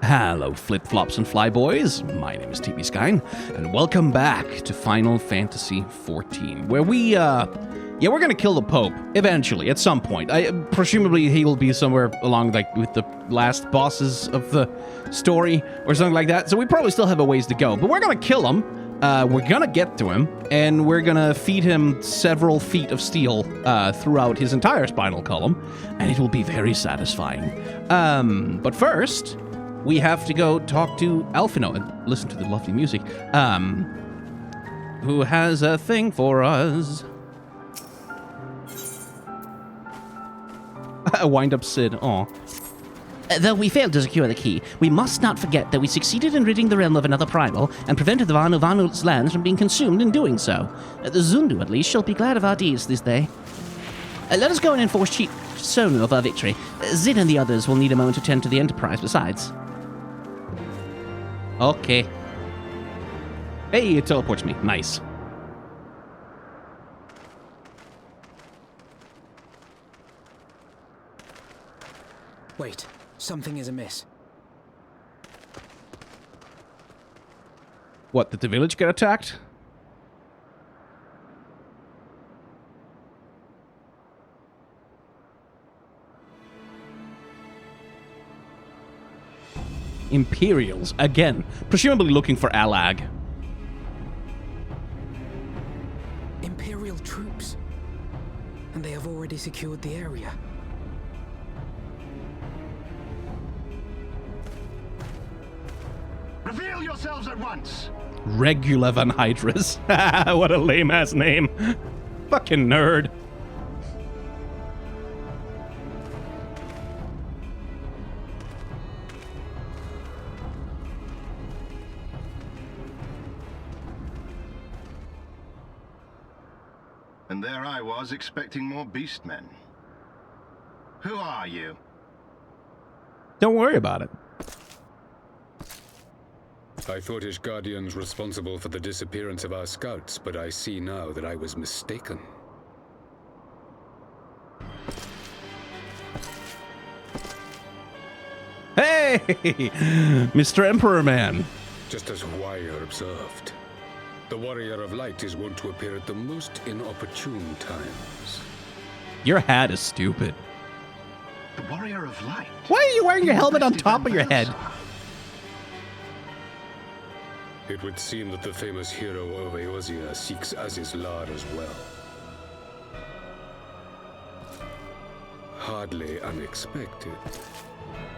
Hello, flip-flops and flyboys. My name is TB Skyn, and welcome back to Final Fantasy XIV, where we're gonna kill the Pope, eventually, at some point. Presumably he will be somewhere along, like, with the last bosses of the story, or something like that, so we probably still have a ways to go, but we're gonna kill him, we're gonna get to him, and we're gonna feed him several feet of steel throughout his entire spinal column, and it will be very satisfying. But first, we have to go talk to Alphino and listen to the lovely music, who has a thing for us. A wind-up Sid, aw. Though we failed to secure the key, we must not forget that we succeeded in ridding the realm of another primal and prevented the Vanul's lands from being consumed in doing so. The Zundu, at least, shall be glad of our deeds this day. Let us go and enforce Chief Sonu of our victory. Zid and the others will need a moment to tend to the Enterprise besides. Okay. Hey, it teleports me. Nice. Wait, something is amiss. What, did the village get attacked? Imperials, again, presumably looking for Alag. Imperial troops. And they have already secured the area. Reveal yourselves at once! Regula Van Hydras. What a lame-ass name. Fucking nerd. And there I was, expecting more beastmen. Who are you? Don't worry about it. I thought Ishgardians responsible for the disappearance of our scouts, but I see now that I was mistaken. Hey! Mr. Emperor Man. Just as Wire observed, the Warrior of Light is wont to appear at the most inopportune times. Your hat is stupid. The Warrior of Light? Why are you wearing your helmet on top of your head? It would seem that the famous hero of Eorzea seeks Azizlar as well. Hardly unexpected.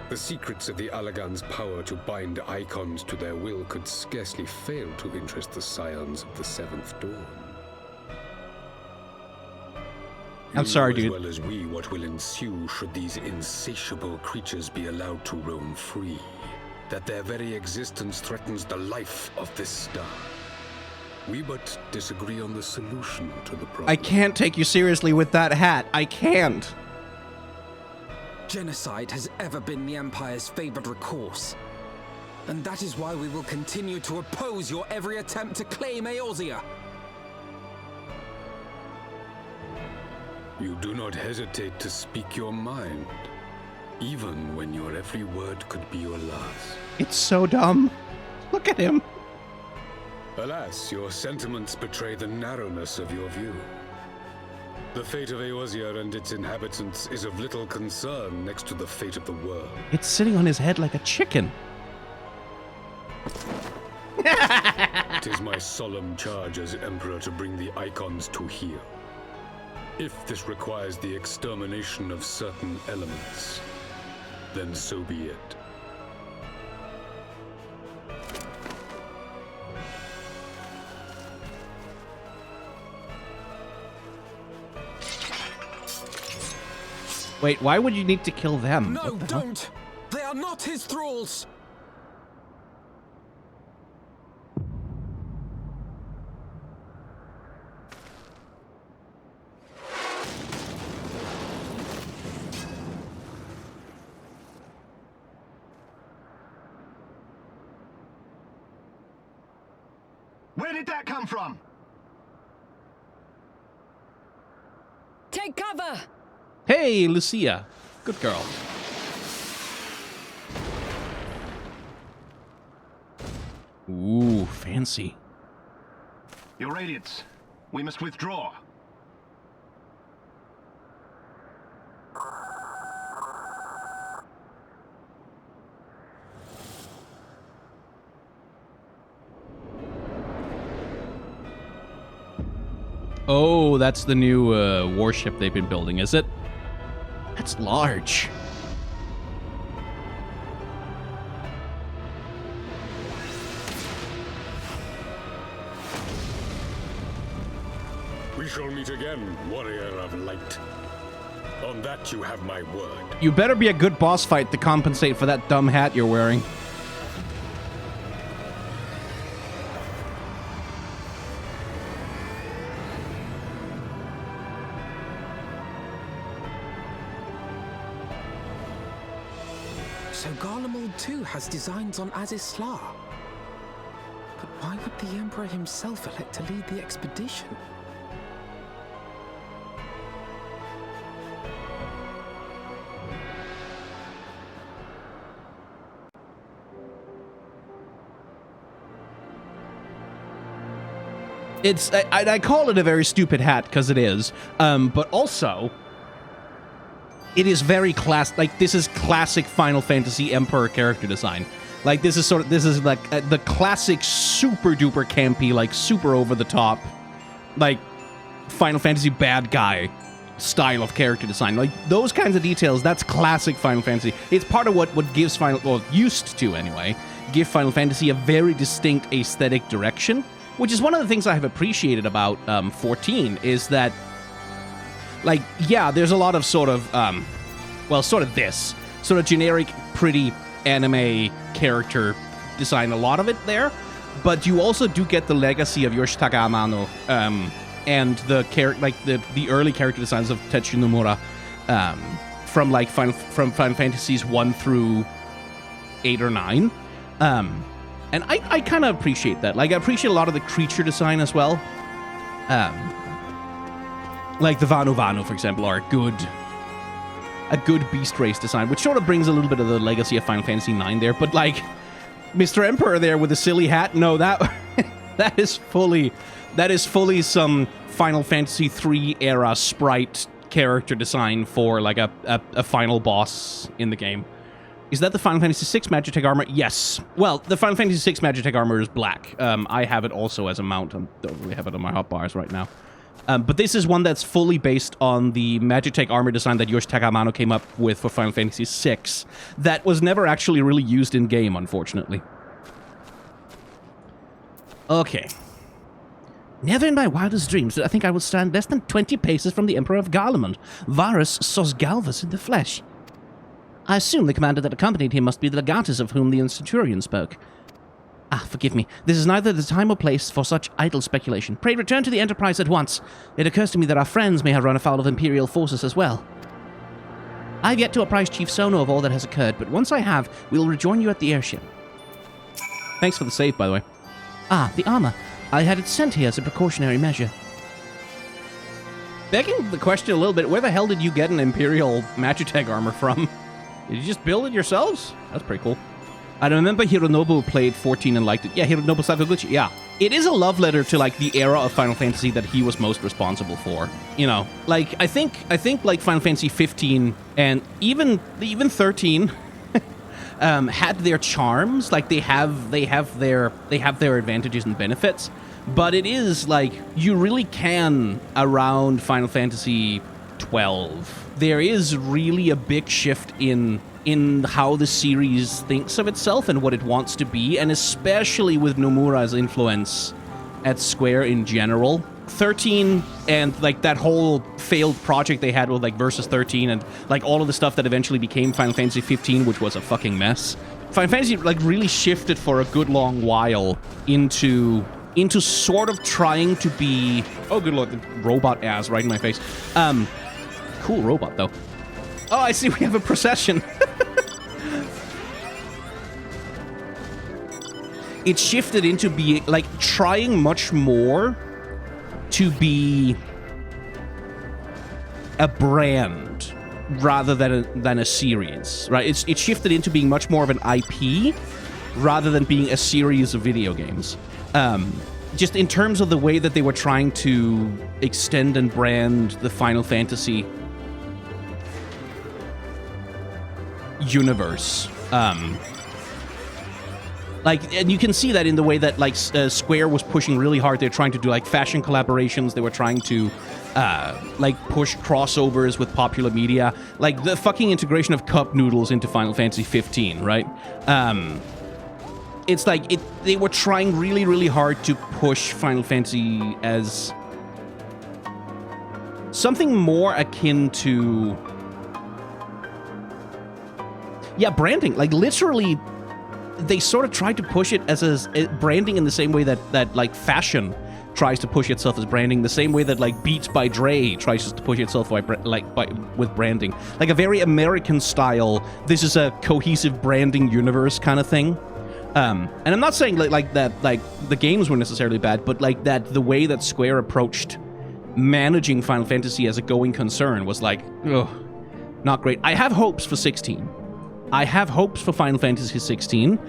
The secrets of the Allagan's power to bind icons to their will could scarcely fail to interest the scions of the Seventh Dawn. I'm sorry, dude. You know as well as we what will ensue should these insatiable creatures be allowed to roam free. That their very existence threatens the life of this star. We but disagree on the solution to the problem. I can't take you seriously with that hat. I can't. Genocide has ever been the Empire's favored recourse. And that is why we will continue to oppose your every attempt to claim Eorzea. You do not hesitate to speak your mind, even when your every word could be your last. It's so dumb. Look at him. Alas, your sentiments betray the narrowness of your view. The fate of Eorzea and its inhabitants is of little concern next to the fate of the world. It's sitting on his head like a chicken. It is my solemn charge as Emperor to bring the icons to heel. If this requires the extermination of certain elements, then so be it. Wait, why would you need to kill them? No, don't! They are not his thralls! Where did that come from? Take cover! Hey, Lucia. Good girl. Ooh, fancy. Your Radiance, we must withdraw. Oh, that's the new warship they've been building, is it? That's large. We shall meet again, warrior of light. On that you have my word. You better be a good boss fight to compensate for that dumb hat you're wearing. So Garlemald too has designs on Azizla. But why would the Emperor himself elect to lead the expedition? I call it a very stupid hat because it is, but also it is very this is classic Final Fantasy Emperor character design. Like this is like the classic super duper campy, like super over the top, like Final Fantasy bad guy style of character design. Like those kinds of details, that's classic Final Fantasy. It's part of what gives used to anyway, give Final Fantasy a very distinct aesthetic direction. Which is one of the things I have appreciated about 14, is that, like, yeah, there's a lot of sort of this sort of generic, pretty anime character design, a lot of it there, but you also do get the legacy of Yoshitaka Amano and the early character designs of Tetsu Nomura from Final Fantasies 1 through 8 or 9. And I kind of appreciate that. Like, I appreciate a lot of the creature design as well. Like the Vanu Vanu, for example, are a good beast race design, which sort of brings a little bit of the legacy of Final Fantasy 9 there. But, like, Mr. Emperor there with the silly hat, no, that is fully some Final Fantasy 3 era sprite character design for, like, a final boss in the game. Is that the Final Fantasy VI Magitech armor? Yes. Well, the Final Fantasy VI Magitech armor is black. I have it also as a mount. I don't really have it on my hotbars right now. But this is one that's fully based on the Magitech armor design that Yoshitaka Amano came up with for Final Fantasy VI. That was never actually really used in-game, unfortunately. Okay. Never in my wildest dreams did I think I would stand less than 20 paces from the Emperor of Garlemald, Varus Sosgalvus in the flesh. I assume the commander that accompanied him must be the legatus of whom the centurion spoke. Ah, forgive me. This is neither the time or place for such idle speculation. Pray return to the Enterprise at once. It occurs to me that our friends may have run afoul of Imperial forces as well. I've yet to apprise Chief Sono of all that has occurred, but once I have, we'll rejoin you at the airship. Thanks for the save, by the way. Ah, the armor. I had it sent here as a precautionary measure. Begging the question a little bit, where the hell did you get an Imperial Magitech armor from? Did you just build it yourselves? That's pretty cool. I remember Hironobu played 14 and liked it. Yeah, Hironobu Sakaguchi, yeah. It is a love letter to, like, the era of Final Fantasy that he was most responsible for. You know, like, I think like, Final Fantasy 15 and even 13 had their charms. Like, they have their advantages and benefits. But it is, like, you really can, around Final Fantasy 12, there is really a big shift in how the series thinks of itself and what it wants to be, and especially with Nomura's influence at Square in general. 13 and, like, that whole failed project they had with, like, Versus 13 and, like, all of the stuff that eventually became Final Fantasy 15, which was a fucking mess. Final Fantasy, like, really shifted for a good long while into sort of trying to be... Oh, good lord, the robot ass right in my face. Cool robot, though. Oh, I see, we have a procession. It shifted into being, like, trying much more to be a brand rather than a series, right? It shifted into being much more of an IP rather than being a series of video games. Just in terms of the way that they were trying to extend and brand the Final Fantasy universe. And you can see that in the way that, like, Square was pushing really hard. They're trying to do, like, fashion collaborations. They were trying to, push crossovers with popular media. Like, the fucking integration of cup noodles into Final Fantasy 15, right? It's like, they were trying really, really hard to push Final Fantasy as something more akin to... Yeah, branding. Like, literally... They sort of tried to push it as branding in the same way that like fashion tries to push itself as branding, the same way that like Beats by Dre tries to push itself with branding, like a very American style. This is a cohesive branding universe kind of thing. And I'm not saying like that like the games were necessarily bad, but like that the way that Square approached managing Final Fantasy as a going concern was like, ugh, not great. I have hopes for 16. I have hopes for Final Fantasy 16.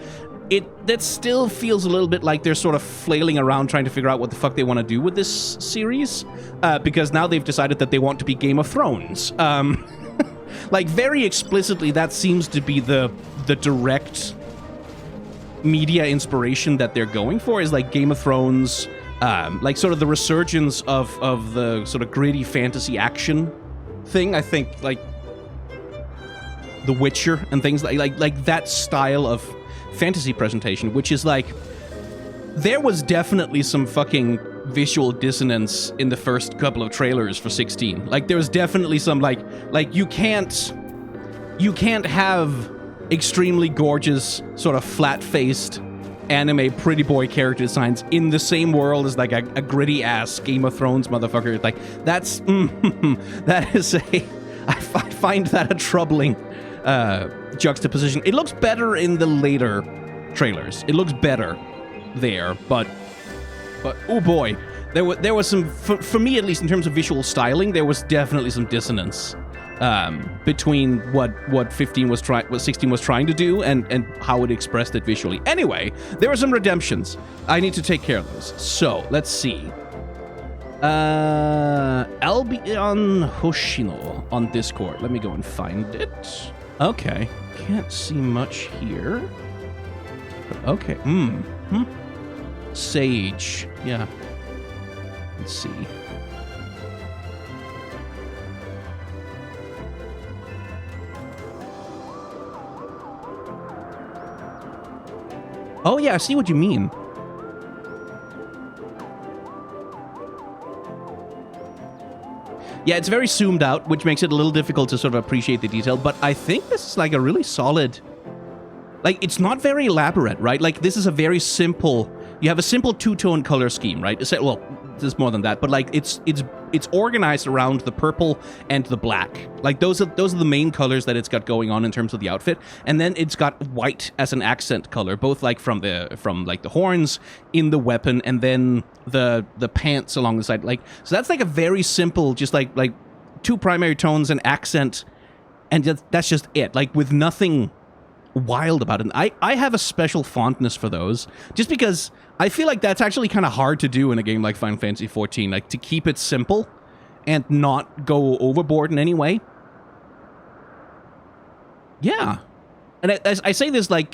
That still feels a little bit like they're sort of flailing around trying to figure out what the fuck they want to do with this series, because now they've decided that they want to be Game of Thrones. Like, very explicitly, that seems to be the direct media inspiration that they're going for, is like Game of Thrones, like sort of the resurgence of the sort of gritty fantasy action thing. I think, like, The Witcher and things like that style of fantasy presentation, which is like, there was definitely some fucking visual dissonance in the first couple of trailers for 16. Like, there was definitely some like you can't have extremely gorgeous sort of flat-faced anime pretty boy character designs in the same world as like a gritty ass Game of Thrones motherfucker. Like, that's that is I find that a troubling juxtaposition. It looks better in the later trailers. It looks better there, but oh boy, there was some, for me at least, in terms of visual styling, there was definitely some dissonance between what 16 was trying to do and how it expressed it visually. Anyway, there were some redemptions. I need to take care of those. So let's see. Albion Hoshino on Discord. Let me go and find it. Okay, can't see much here. But okay, Sage, yeah. Let's see. Oh yeah, I see what you mean. Yeah, it's very zoomed out, which makes it a little difficult to sort of appreciate the detail, but I think this is like a really solid... Like, it's not very elaborate, right? Like, this is a very simple... You have a simple two-tone color scheme, right? Well, there's more than that, but like, it's organized around the purple and the black. Like, those are the main colors that it's got going on in terms of the outfit, and then it's got white as an accent color, both like from like the horns in the weapon, and then the pants along the side. Like, so that's like a very simple, just like two primary tones and accent, and that's just it. Like, with nothing wild about it. I have a special fondness for those, just because I feel like that's actually kind of hard to do in a game like Final Fantasy XIV, like to keep it simple and not go overboard in any way. Yeah. And I say this like,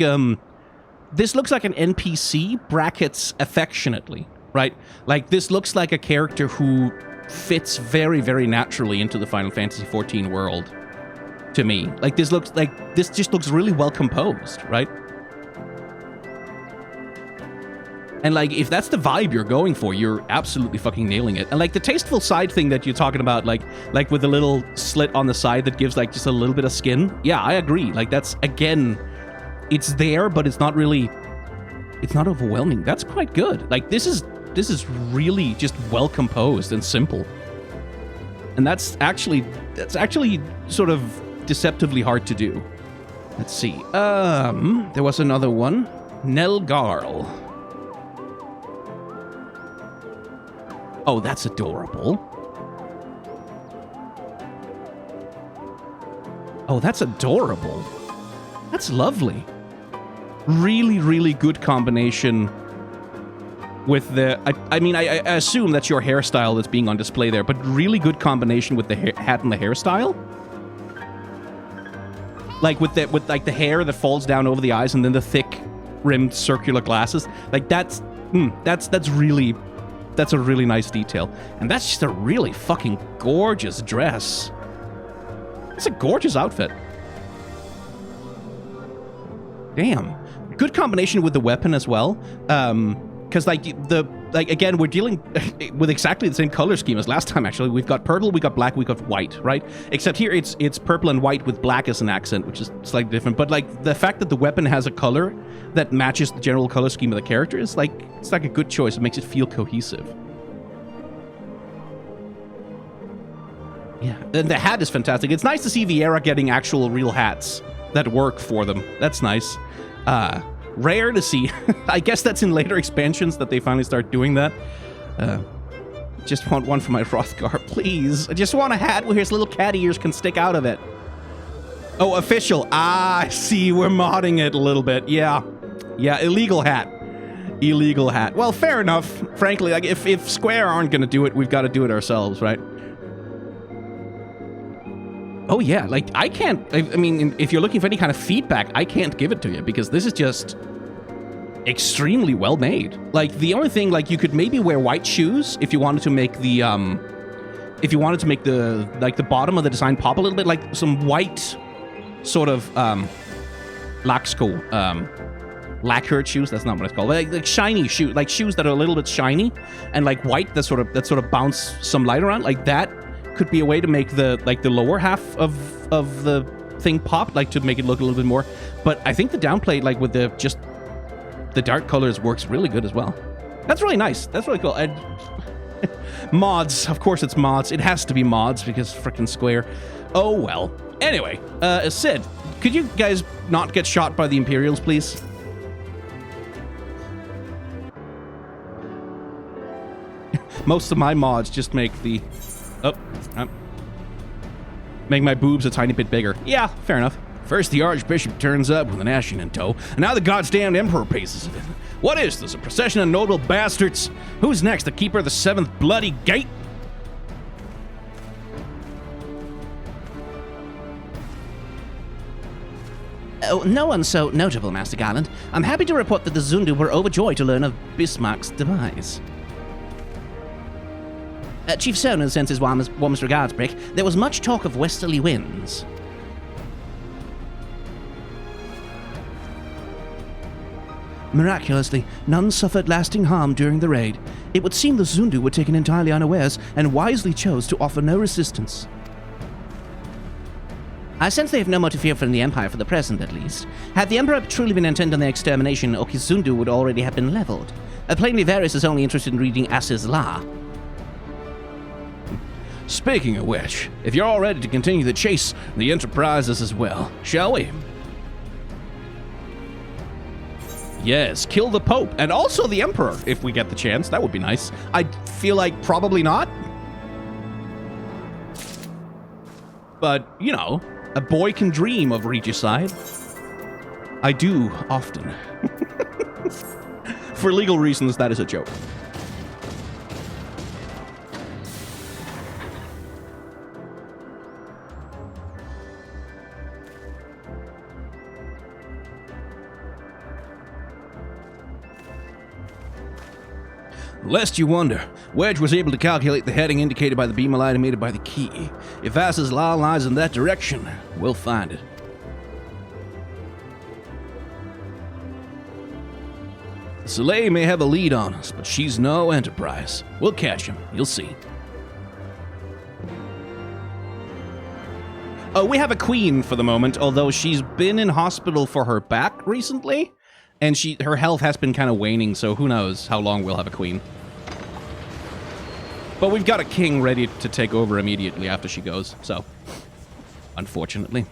this looks like an NPC, brackets affectionately, right? Like, this looks like a character who fits very, very naturally into the Final Fantasy XIV world. To me, like, this just looks really well composed, right? And like, if that's the vibe you're going for, you're absolutely fucking nailing it. And like, the tasteful side thing that you're talking about, like with the little slit on the side that gives like just a little bit of skin. Yeah, I agree. Like, that's, again, it's there, but it's not overwhelming. That's quite good. Like, this is really just well composed and simple. And that's actually sort of deceptively hard to do. Let's see. There was another one. Nelgarl. Oh, that's adorable. Oh, that's adorable. That's lovely. really, really good combination with the... I mean, I assume that's your hairstyle that's being on display there, but really good combination with the hat and the hairstyle. Like with the hair that falls down over the eyes and then the thick rimmed circular glasses. Like that's a really nice detail. And that's just a really fucking gorgeous dress. It's a gorgeous outfit. Damn. Good combination with the weapon as well. Because again, we're dealing with exactly the same color scheme as last time. Actually, we've got purple, we got black, we got white, right? Except here it's purple and white with black as an accent, which is slightly different. But like the fact that the weapon has a color that matches the general color scheme of the character is like it's like a good choice. It makes it feel cohesive. Yeah, and the hat is fantastic. It's nice to see Viera getting actual real hats that work for them. That's nice. Rare to see. I guess that's in later expansions that they finally start doing that. Just want one for my Hrothgar, please. I just want a hat where his little cat ears can stick out of it. Oh, official. Ah, I see. We're modding it a little bit. Yeah. Yeah, illegal hat. Illegal hat. Well, fair enough. Frankly, like if Square aren't going to do it, we've got to do it ourselves, right? Oh, yeah. Like, I can't... I mean, if you're looking for any kind of feedback, I can't give it to you because this is just extremely well made. Like, the only thing, like, you could maybe wear white shoes if you wanted to make the, if you wanted to make the, like, the bottom of the design pop a little bit, like some white sort of, lacquered shoes. That's not what it's called. Like shiny shoes, like shoes that are a little bit shiny and like white that sort of bounce some light around. Like that could be a way to make the lower half of the thing pop, like to make it look a little bit more. But I think the downplay, like with the just the dark colors, works really good as well. That's really nice. That's really cool. Mods, of course it's mods. It has to be mods because frickin' Square. Oh well. Anyway, Sid, could you guys not get shot by the Imperials, please? Most of my mods just make the... make my boobs a tiny bit bigger. Yeah, fair enough. First the Archbishop turns up with an Ashen in tow, and now the goddamn Emperor paces it in. What is this, a procession of notable bastards? Who's next, the Keeper of the Seventh Bloody Gate? Oh, no one so notable, Master Garland. I'm happy to report that the Zundu were overjoyed to learn of Bismarck's demise. Chief Sonan sends his warmest regards, Brick. There was much talk of westerly winds. Miraculously, none suffered lasting harm during the raid. It would seem the Zundu were taken entirely unawares and wisely chose to offer no resistance. I sense they have no more to fear from the Empire for the present, at least. Had the Emperor truly been intent on their extermination, Okizundu would already have been leveled. Plainly, Varys is only interested in reading Ass's Law. Speaking of which, if you're all ready to continue the chase, the Enterprise is as well, shall we? Yes, kill the Pope, and also the Emperor, if we get the chance. That would be nice. I feel like probably not. But, you know, a boy can dream of regicide. I do, often. For legal reasons, that is a joke. Lest you wonder, Wedge was able to calculate the heading indicated by the beam of light emitted by the key. If Ass's Law lies in that direction, we'll find it. Soleil may have a lead on us, but she's no Enterprise. We'll catch him. You'll see. Oh, we have a queen for the moment, although she's been in hospital for her back recently, and her health has been kind of waning, so who knows how long we'll have a queen. But we've got a king ready to take over immediately after she goes, so unfortunately.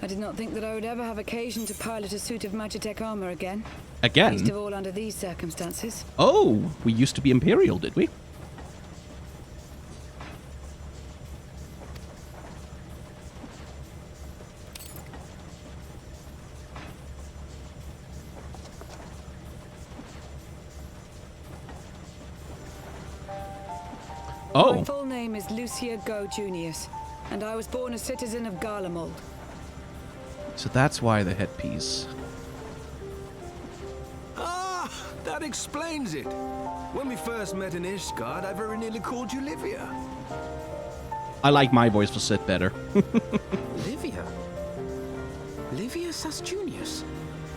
I did not think that I would ever have occasion to pilot a suit of Magitech armor again. Again? Least of all under these circumstances. Oh, we used to be Imperial, did we? My full name is Lucia Go Junius, and I was born a citizen of Garlemald. So that's why the headpiece. Ah, that explains it. When we first met in Ishgard, I very nearly called you Livia. I like my voice to sit better. Livia? Livia Sas Junius?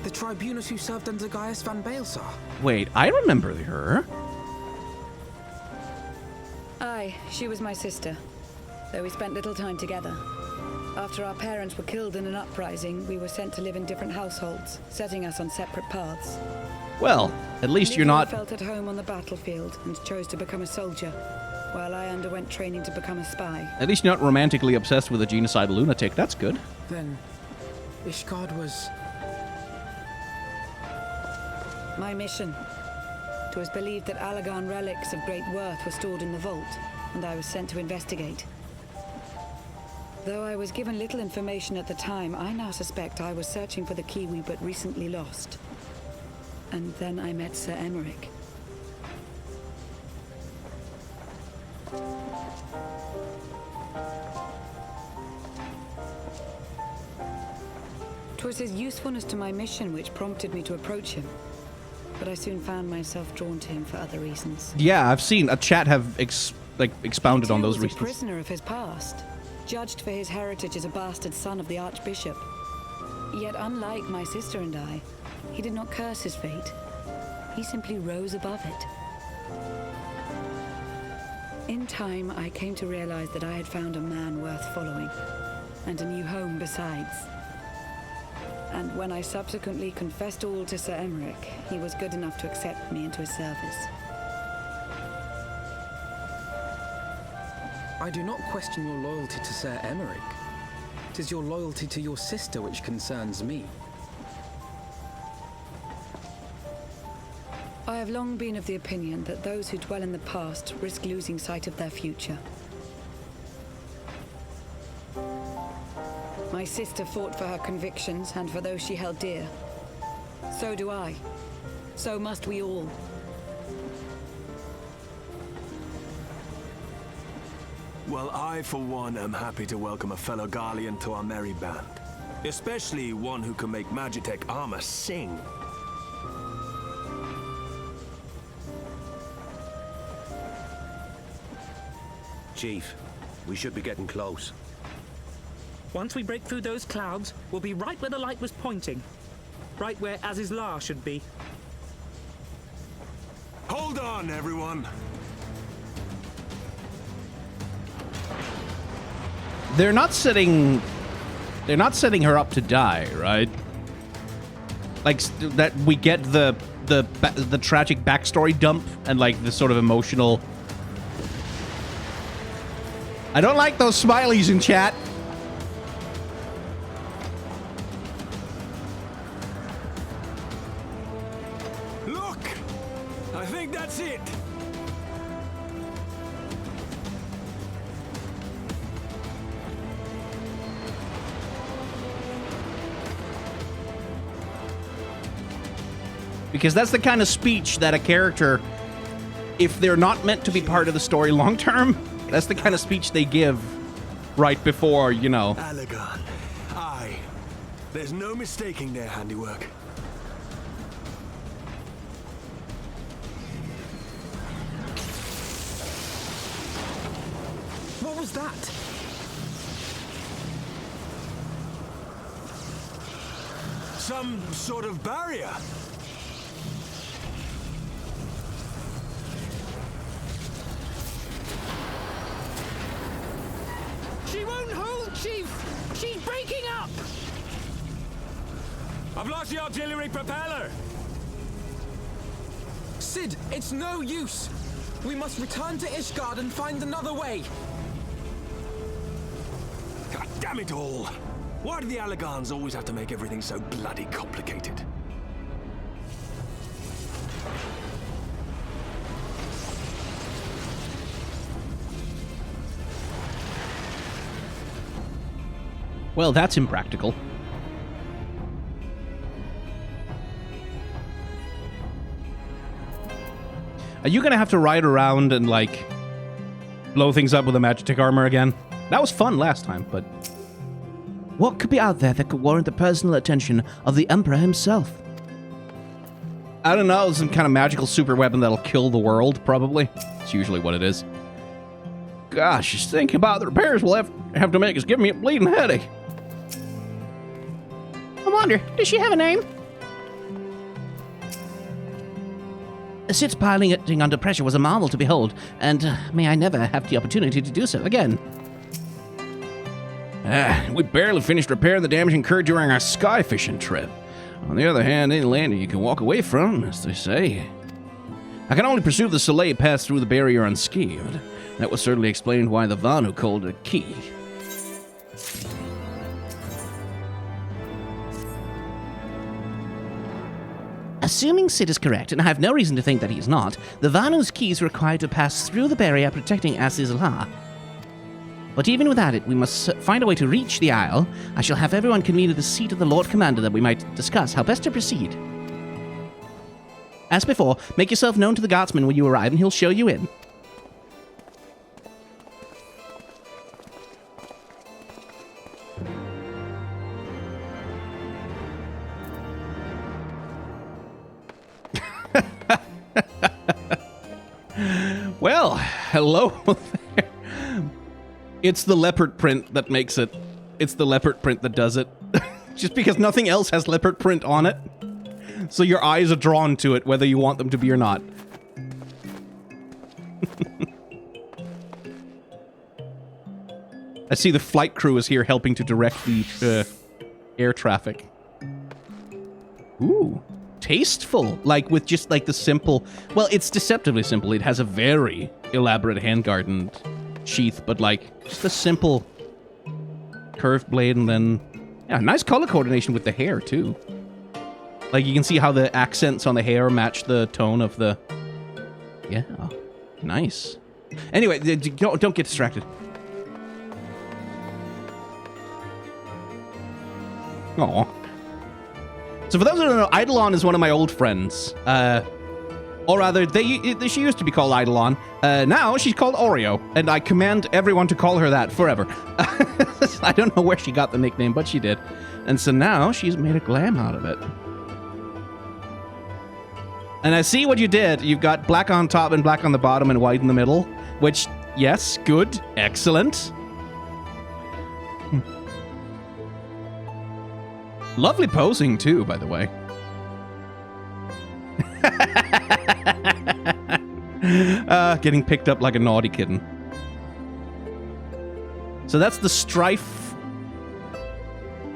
The tribunus who served under Gaius van Baelsar? Wait, I remember her. Aye, she was my sister, though we spent little time together. After our parents were killed in an uprising, we were sent to live in different households, setting us on separate paths. Well, at least Livia you're not... felt at home on the battlefield and chose to become a soldier, while I underwent training to become a spy. At least you're not romantically obsessed with a genocidal lunatic. That's good. Then, Ishgard was... My mission. It was believed that Allagan relics of great worth were stored in the vault, and I was sent to investigate. Though I was given little information at the time, I now suspect I was searching for the key we but recently lost. And then I met Sir Emmerich. 'Twas his usefulness to my mission which prompted me to approach him. But I soon found myself drawn to him for other reasons. Yeah, I've seen a chat have expounded on those He too was reasons. a prisoner of his past, judged for his heritage as a bastard son of the Archbishop. Yet unlike my sister and I, he did not curse his fate. He simply rose above it. In time, I came to realize that I had found a man worth following, and a new home besides. And when I subsequently confessed all to Sir Emmerich, he was good enough to accept me into his service. I do not question your loyalty to Sir Emmerich. It is your loyalty to your sister which concerns me. I have long been of the opinion that those who dwell in the past risk losing sight of their future. My sister fought for her convictions and for those she held dear. So do I. So must we all. Well, I, for one, am happy to welcome a fellow Garlean to our merry band. Especially one who can make Magitech armor sing. Chief, we should be getting close. Once we break through those clouds, we'll be right where the light was pointing. Right where Azizlar should be. Hold on, everyone! They're not setting her up to die, right? Like that we get the tragic backstory dump and like the sort of emotional. I don't like those smileys in chat. Look! I think that's it! Because that's the kind of speech that a character, if they're not meant to be part of the story long term, that's the kind of speech they give right before, you know. Allagan. Aye. There's no mistaking their handiwork. What was that? Some sort of barrier. She won't hold, Chief! She's breaking up! I've lost the artillery propeller! Sid, it's no use! We must return to Ishgard and find another way! God damn it all! Why do the Allagans always have to make everything so bloody complicated? Well, that's impractical. Are you gonna have to ride around and, like, blow things up with a Magitek armor again. That was fun last time, but... What could be out there that could warrant the personal attention of the Emperor himself? I don't know, some kind of magical super weapon that'll kill the world, probably. It's usually what it is. Gosh, just thinking about the repairs we'll have to make is giving me a bleeding headache. I wonder, does she have a name? Sid's piloting under pressure was a marvel to behold, and may I never have the opportunity to do so again. We barely finished repairing the damage incurred during our sky fishing trip. On the other hand, any lander you can walk away from, as they say. I can only presume the Soleil passed through the barrier unscathed. That would certainly explain why the Vanu called it a key. Assuming Sid is correct, and I have no reason to think that he is not, the Vanu's key is required to pass through the barrier protecting Ul'dah. But even without it, we must find a way to reach the Isle. I shall have everyone convene at the seat of the Lord Commander that we might discuss how best to proceed. As before, make yourself known to the guardsman when you arrive, and he'll show you in. Well, hello there. It's the leopard print that makes it. It's the leopard print that does it. Just because nothing else has leopard print on it. So your eyes are drawn to it, whether you want them to be or not. I see the flight crew is here helping to direct the air traffic. Ooh. Tasteful, like with just like the simple, well, it's deceptively simple. It has a very elaborate handguard and sheath, but like just a simple curved blade, and then yeah, nice color coordination with the hair too. Like you can see how the accents on the hair match the tone of the, yeah, nice. Anyway, don't get distracted. Aw. So for those who don't know, Eidolon is one of my old friends. Or rather, she used to be called Eidolon. Now she's called Oreo, and I command everyone to call her that forever. I don't know where she got the nickname, but she did. And so now she's made a glam out of it. And I see what you did. You've got black on top and black on the bottom and white in the middle, which, yes, good, excellent. Lovely posing, too, by the way. Getting picked up like a naughty kitten. So that's the strife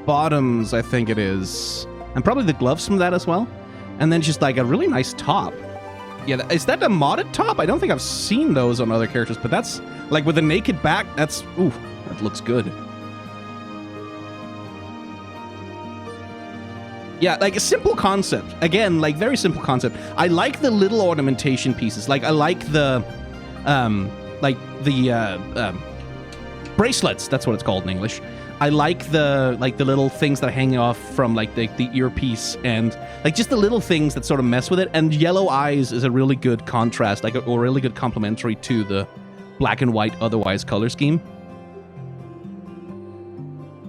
bottoms, I think it is. And probably the gloves from that as well. And then just like a really nice top. Yeah, is that a modded top? I don't think I've seen those on other characters, but that's like with a naked back, that's, ooh, that looks good. Yeah, like a simple concept. Again, like very simple concept. I like the little ornamentation pieces. Like I like the, bracelets. That's what it's called in English. I like the little things that hang off from like the earpiece and like just the little things that sort of mess with it. And yellow eyes is a really good contrast, like a really good complementary to the black and white otherwise color scheme.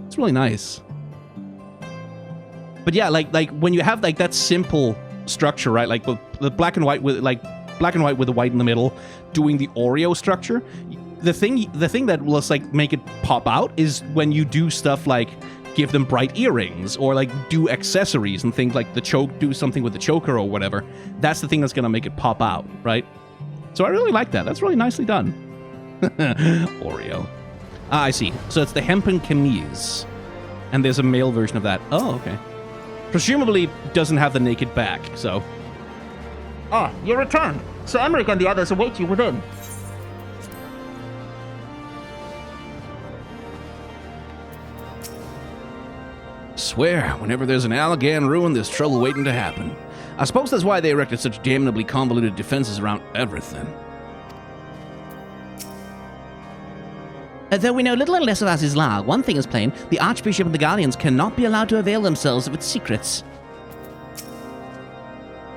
It's really nice. But yeah, like when you have like that simple structure, right? Like the black and white with the white in the middle, doing the Oreo structure. The thing that will like make it pop out is when you do stuff like give them bright earrings or like do accessories and things like do something with the choker or whatever. That's the thing that's gonna make it pop out, right? So I really like that. That's really nicely done. Oreo. Ah, I see. So it's the hempen camise, and there's a male version of that. Oh, okay. Presumably doesn't have the naked back, so. Ah, you returned. Sir Emmerich and the others await you within. Swear, whenever there's an Allagan ruin, there's trouble waiting to happen. I suppose that's why they erected such damnably convoluted defenses around everything. Though we know little and less of Ul'dah, one thing is plain: the Archbishop and the Guardians cannot be allowed to avail themselves of its secrets.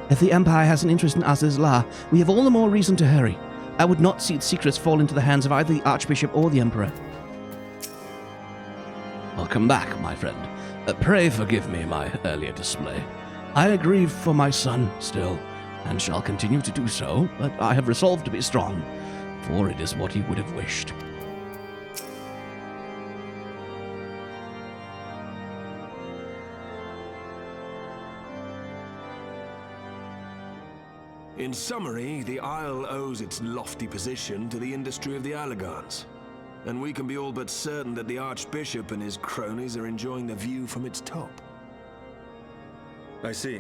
If the Empire has an interest in Ul'dah, we have all the more reason to hurry. I would not see its secrets fall into the hands of either the Archbishop or the Emperor. Welcome back, my friend. Pray forgive me my earlier display. I grieve for my son still, and shall continue to do so, but I have resolved to be strong, for it is what he would have wished. In summary, the Isle owes its lofty position to the industry of the Allagans. And we can be all but certain that the Archbishop and his cronies are enjoying the view from its top. I see.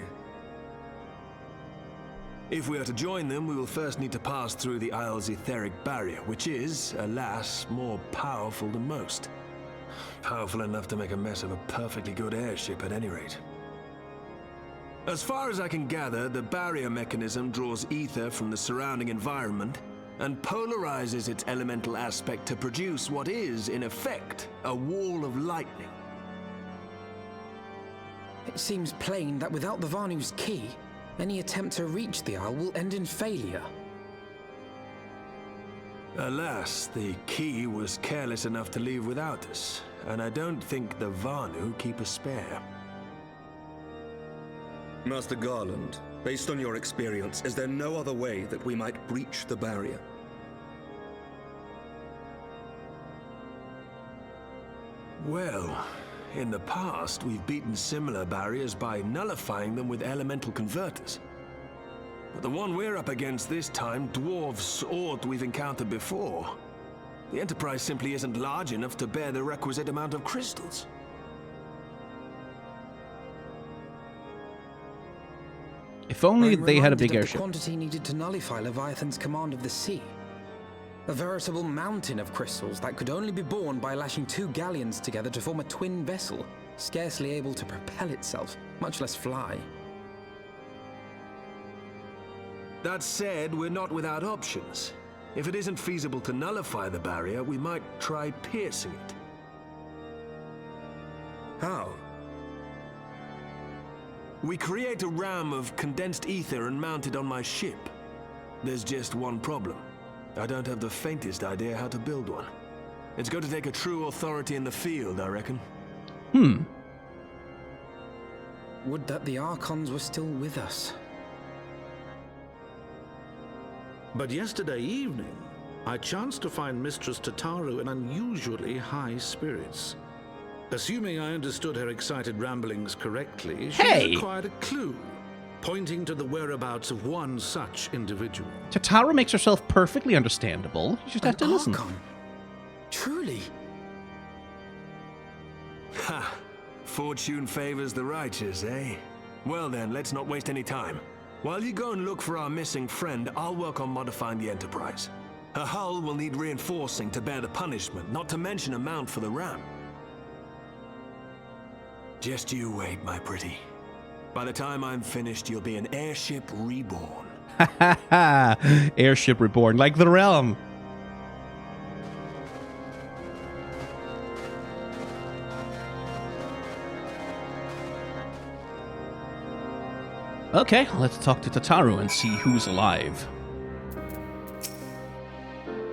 If we are to join them, we will first need to pass through the Isle's etheric barrier, which is, alas, more powerful than most. Powerful enough to make a mess of a perfectly good airship at any rate. As far as I can gather, the barrier mechanism draws ether from the surrounding environment and polarizes its elemental aspect to produce what is, in effect, a wall of lightning. It seems plain that without the Vanu's key, any attempt to reach the Isle will end in failure. Alas, the key was careless enough to leave without us, and I don't think the Vanu keep a spare. Master Garland, based on your experience, is there no other way that we might breach the barrier? Well, in the past, we've beaten similar barriers by nullifying them with elemental converters. But the one we're up against this time dwarfs aught we've encountered before. The Enterprise simply isn't large enough to bear the requisite amount of crystals. If only I'm they had a reminded big of airship. The quantity needed to nullify Leviathan's command of the sea. A veritable mountain of crystals that could only be borne by lashing two galleons together to form a twin vessel, scarcely able to propel itself, much less fly. That said, we're not without options. If it isn't feasible to nullify the barrier, we might try piercing it. How? We create a ram of condensed ether and mount it on my ship. There's just one problem. I don't have the faintest idea how to build one. It's going to take a true authority in the field, I reckon. Would that the Archons were still with us. But yesterday evening, I chanced to find Mistress Tataru in unusually high spirits. Assuming I understood her excited ramblings correctly, she acquired a clue, pointing to the whereabouts of one such individual. Tataru makes herself perfectly understandable. You just have to listen. Archon? Truly? Ha! Fortune favors the righteous, eh? Well then, let's not waste any time. While you go and look for our missing friend, I'll work on modifying the Enterprise. Her hull will need reinforcing to bear the punishment, not to mention a mount for the ram. Just you wait, my pretty. By the time I'm finished, you'll be an airship reborn. Ha ha ha! Airship reborn, like the realm. Okay, let's talk to Tataru and see who's alive.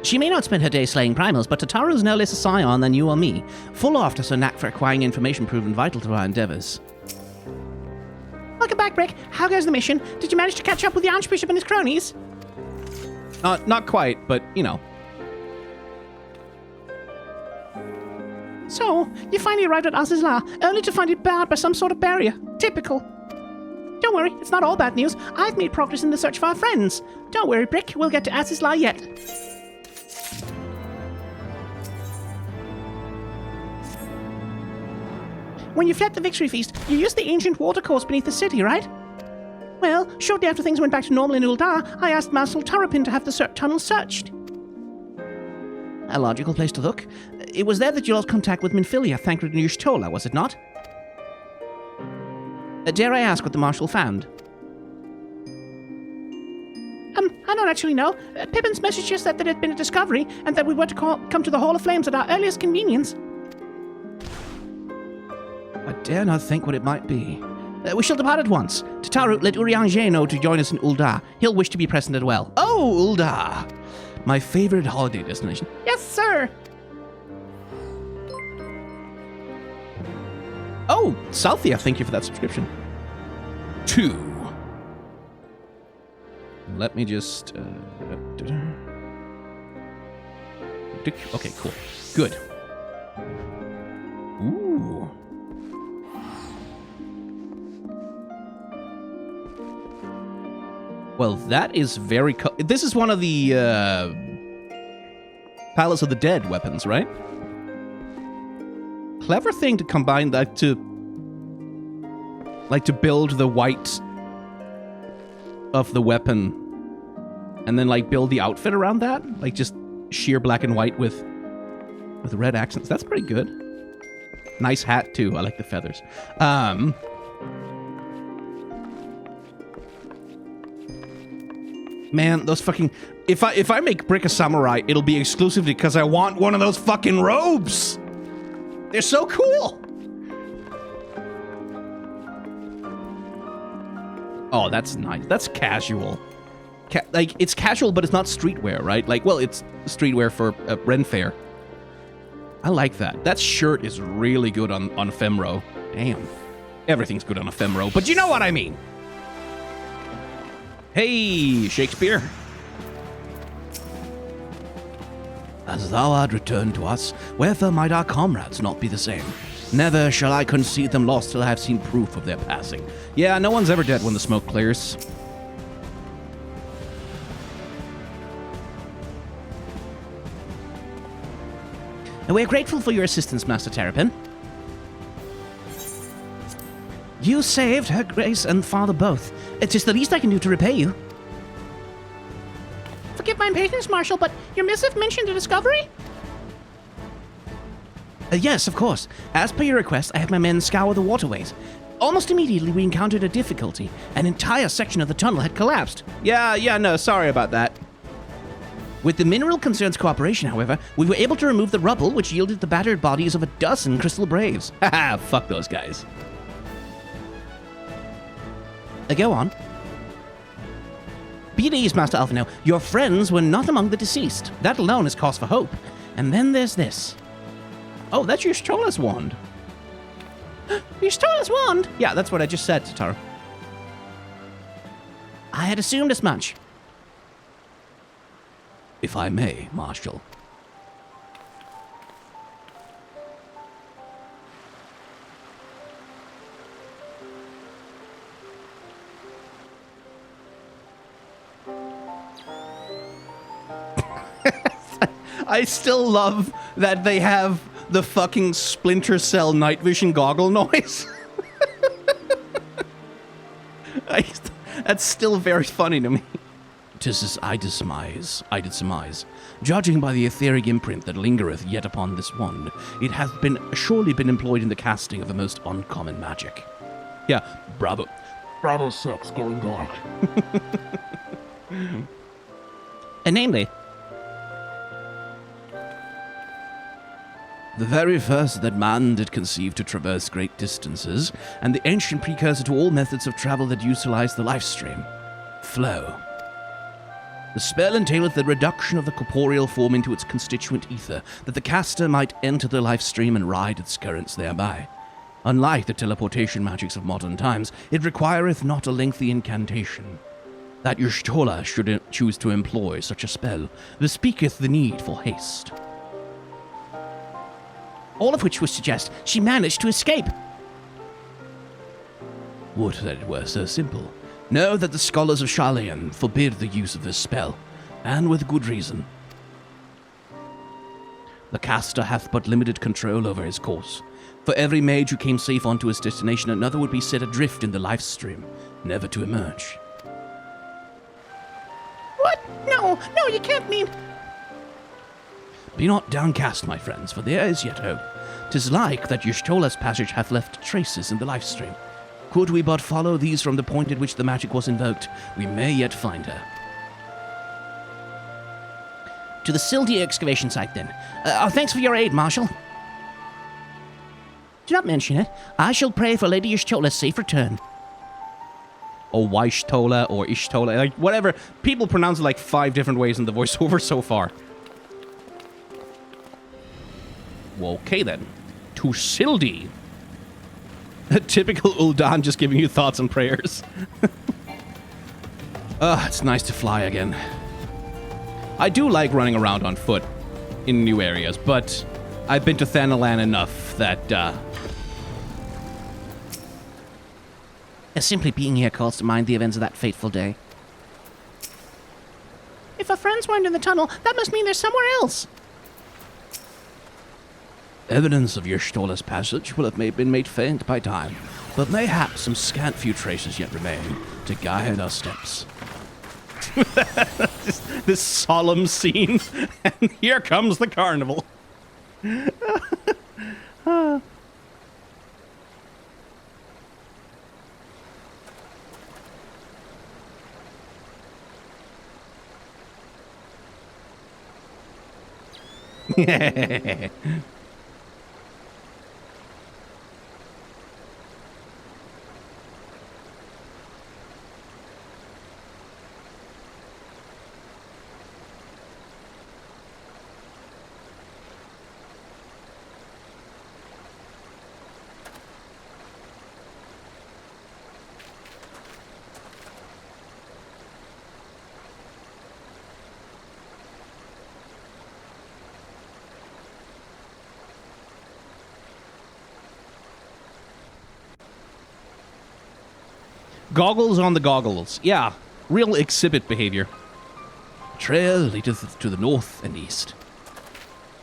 She may not spend her day slaying primals, but Tataru's no less a scion than you or me. Full off does her knack for acquiring information proven vital to our endeavors. Welcome back, Brick. How goes the mission? Did you manage to catch up with the Archbishop and his cronies? Not quite, but, you know. So, you finally arrived at Azizla, only to find it barred by some sort of barrier. Typical. Don't worry, it's not all bad news. I've made progress in the search for our friends. Don't worry, Brick, we'll get to Azizla yet. When you fled the Victory Feast, you used the ancient watercourse beneath the city, right? Well, shortly after things went back to normal in Ul'dah, I asked Marshal Tarapin to have the tunnel searched. A logical place to look. It was there that you lost contact with Minfilia, Thancred and Y'shtola, was it not? Dare I ask what the Marshal found? I don't actually know. Pippin's message just said that it had been a discovery, and that we were to come to the Hall of Flames at our earliest convenience. I dare not think what it might be. We shall depart at once. Tataru, let Urianger know to join us in Ul'dah. He'll wish to be present as well. Oh, Ul'dah! My favorite holiday destination. Yes, sir. Oh, Southia, thank you for that subscription. 2. Let me just... okay, cool. Good. Ooh. Well, that is very... this is one of the Palace of the Dead weapons, right? Clever thing to combine that to... like to build the white of the weapon and then like build the outfit around that. Like just sheer black and white with red accents. That's pretty good. Nice hat too. I like the feathers. Man, those fucking... If I make Brick a Samurai, it'll be exclusively because I want one of those fucking robes! They're so cool! Oh, that's nice. That's casual. Like, it's casual, but it's not streetwear, right? Like, well, it's streetwear for Ren Fair. I like that. That shirt is really good on Femro. Damn. Everything's good on a Femro, but you know what I mean! Hey, Shakespeare. As thou art returned to us, wherefore might our comrades not be the same? Never shall I concede them lost till I have seen proof of their passing. Yeah, no one's ever dead when the smoke clears. And we're grateful for your assistance, Master Terrapin. You saved her grace and father both. It is the least I can do to repay you. Forgive my impatience, Marshal, but your missive mentioned a discovery? Yes, of course. As per your request, I had my men scour the waterways. Almost immediately, we encountered a difficulty. An entire section of the tunnel had collapsed. Yeah, no, sorry about that. With the Mineral Concern's cooperation, however, we were able to remove the rubble, which yielded the battered bodies of a dozen Crystal Braves. Haha, fuck those guys. Go on. Be at ease, Master Alphino. Your friends were not among the deceased. That alone is cause for hope. And then there's this. Oh, that's your Stola's wand. Your Stola's wand? Yeah, that's what I just said, Tataru. I had assumed as much. If I may, Marshal. I still love that they have the fucking Splinter Cell night vision goggle noise. That's still very funny to me. 'Tis as I did surmise. Judging by the etheric imprint that lingereth yet upon this wand, it hath surely been employed in the casting of a most uncommon magic. Yeah, bravo. Bravo 6, going dark. Namely? The very first that man did conceive to traverse great distances, and the ancient precursor to all methods of travel that utilize the life stream. Flow. The spell entaileth the reduction of the corporeal form into its constituent ether, that the caster might enter the life stream and ride its currents thereby. Unlike the teleportation magics of modern times, it requireth not a lengthy incantation. That your Stola should choose to employ such a spell, bespeaketh the need for haste. All of which would suggest she managed to escape. Would that it were so simple. Know that the scholars of Sharlayan forbid the use of this spell, and with good reason. The caster hath but limited control over his course. For every mage who came safe onto his destination, another would be set adrift in the life stream, never to emerge. What? No, you can't mean... Be not downcast, my friends, for there is yet hope. 'Tis like that Y'shtola's passage hath left traces in the life stream. Could we but follow these from the point at which the magic was invoked, we may yet find her. To the Sildia excavation site, then. Thanks for your aid, Marshal. Do not mention it. I shall pray for Lady Y'shtola's safe return. or Weishtola, or Ishtola, like, whatever. People pronounce it like 5 different ways in the voiceover so far. Well, okay then. To Sildi. Typical Ul'dah just giving you thoughts and prayers. It's nice to fly again. I do like running around on foot in new areas, but I've been to Thanalan enough that, Simply being here calls to mind the events of that fateful day. If our friends weren't in the tunnel, that must mean they're somewhere else. evidence of Y'shtola's passage will have been made faint by time, but mayhap some scant few traces yet remain to guide our steps. this solemn scene, and here comes the carnival. Goggles on the goggles. Yeah, real exhibit behavior. Trail leadeth to the north and east,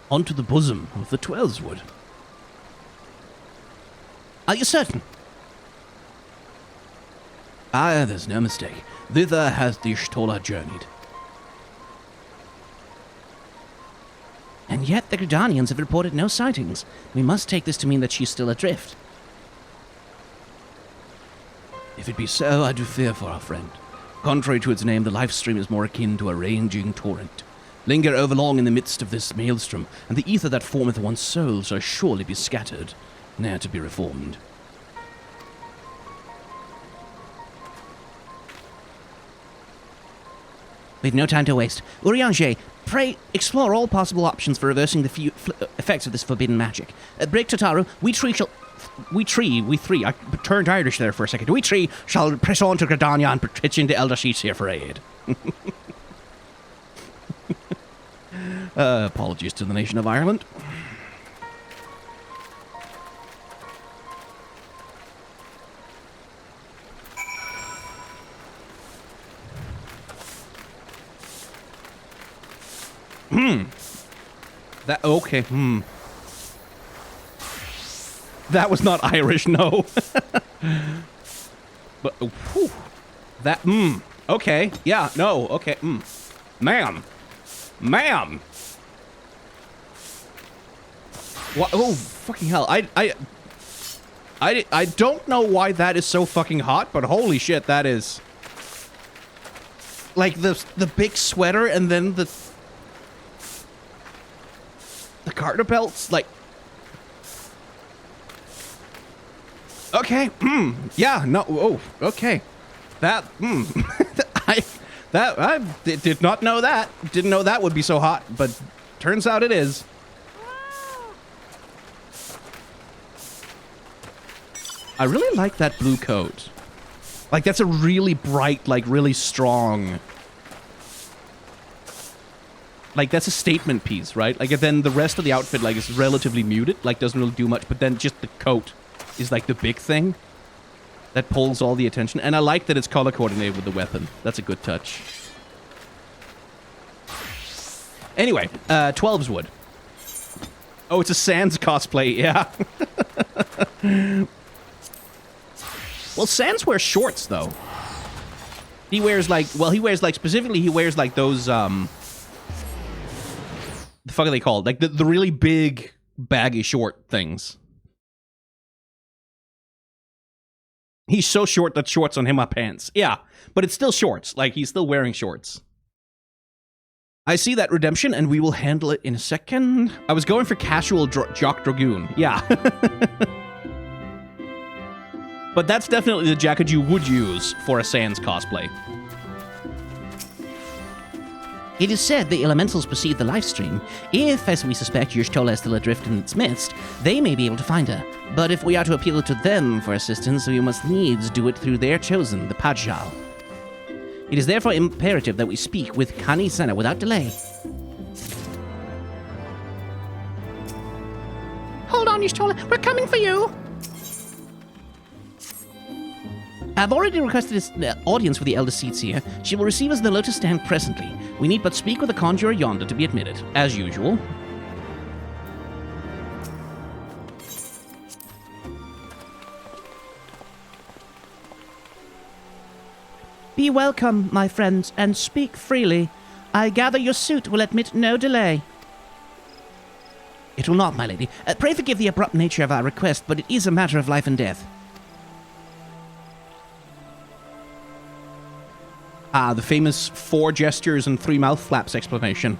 onto the bosom of the Twelveswood. Are you certain? Aye, there's no mistake. Thither has the Y'shtola journeyed. And yet the Gridanians have reported no sightings. We must take this to mean that she's still adrift. If it be so, I do fear for our friend. Contrary to its name, the life stream is more akin to a raging torrent. Linger overlong in the midst of this maelstrom, and the ether that formeth one's soul shall surely be scattered, ne'er to be reformed. We've no time to waste. Urianger, pray explore all possible options for reversing the effects of this forbidden magic. Break Tataru, we three, I turned Irish there for a second. We three shall press on to Gridania and pitch into Elder Sheets here for aid. Apologies to the nation of Ireland. That was not Irish, no. But, whew. Okay. Yeah, no, okay, Ma'am. What? Oh, fucking hell. I don't know why that is so fucking hot, but holy shit, that is... Like, the big sweater and then the garter belts, like... Okay, yeah, no, oh, okay. That, I did not know that. Didn't know that would be so hot, but turns out it is. I really like that blue coat. Like, that's a really bright, like, really strong... Like, that's a statement piece, right? Like, and then the rest of the outfit, like, is relatively muted. Like, doesn't really do much, but then just the coat is, like, the big thing that pulls all the attention. And I like that it's color coordinated with the weapon. That's a good touch. Anyway, Twelveswood. Oh, it's a Sans cosplay, yeah. Well, Sans wears shorts, though. He wears, like, specifically, he wears, like, those, the fuck are they called? Like, the really big, baggy short things. He's so short that shorts on him are pants. Yeah, but it's still shorts. Like, he's still wearing shorts. I see that redemption, and we will handle it in a second. I was going for casual Jock Dragoon. Yeah. But that's definitely the jacket you would use for a Sans cosplay. It is said the elementals perceive the life stream. If, as we suspect, Y'shtola is still adrift in its midst, they may be able to find her. But if we are to appeal to them for assistance, we must needs do it through their chosen, the Pajal. It is therefore imperative that we speak with Kani Senna without delay. Hold on, Y'shtola. We're coming for you. I've already requested an audience with the Elder Seatseer. She will receive us in the Lotus Stand presently. We need but speak with the conjurer yonder to be admitted, as usual. Be welcome, my friends, and speak freely. I gather your suit will admit no delay. It will not, my lady. Pray forgive the abrupt nature of our request, but it is a matter of life and death. Ah, the famous 4 gestures and 3 mouth flaps explanation.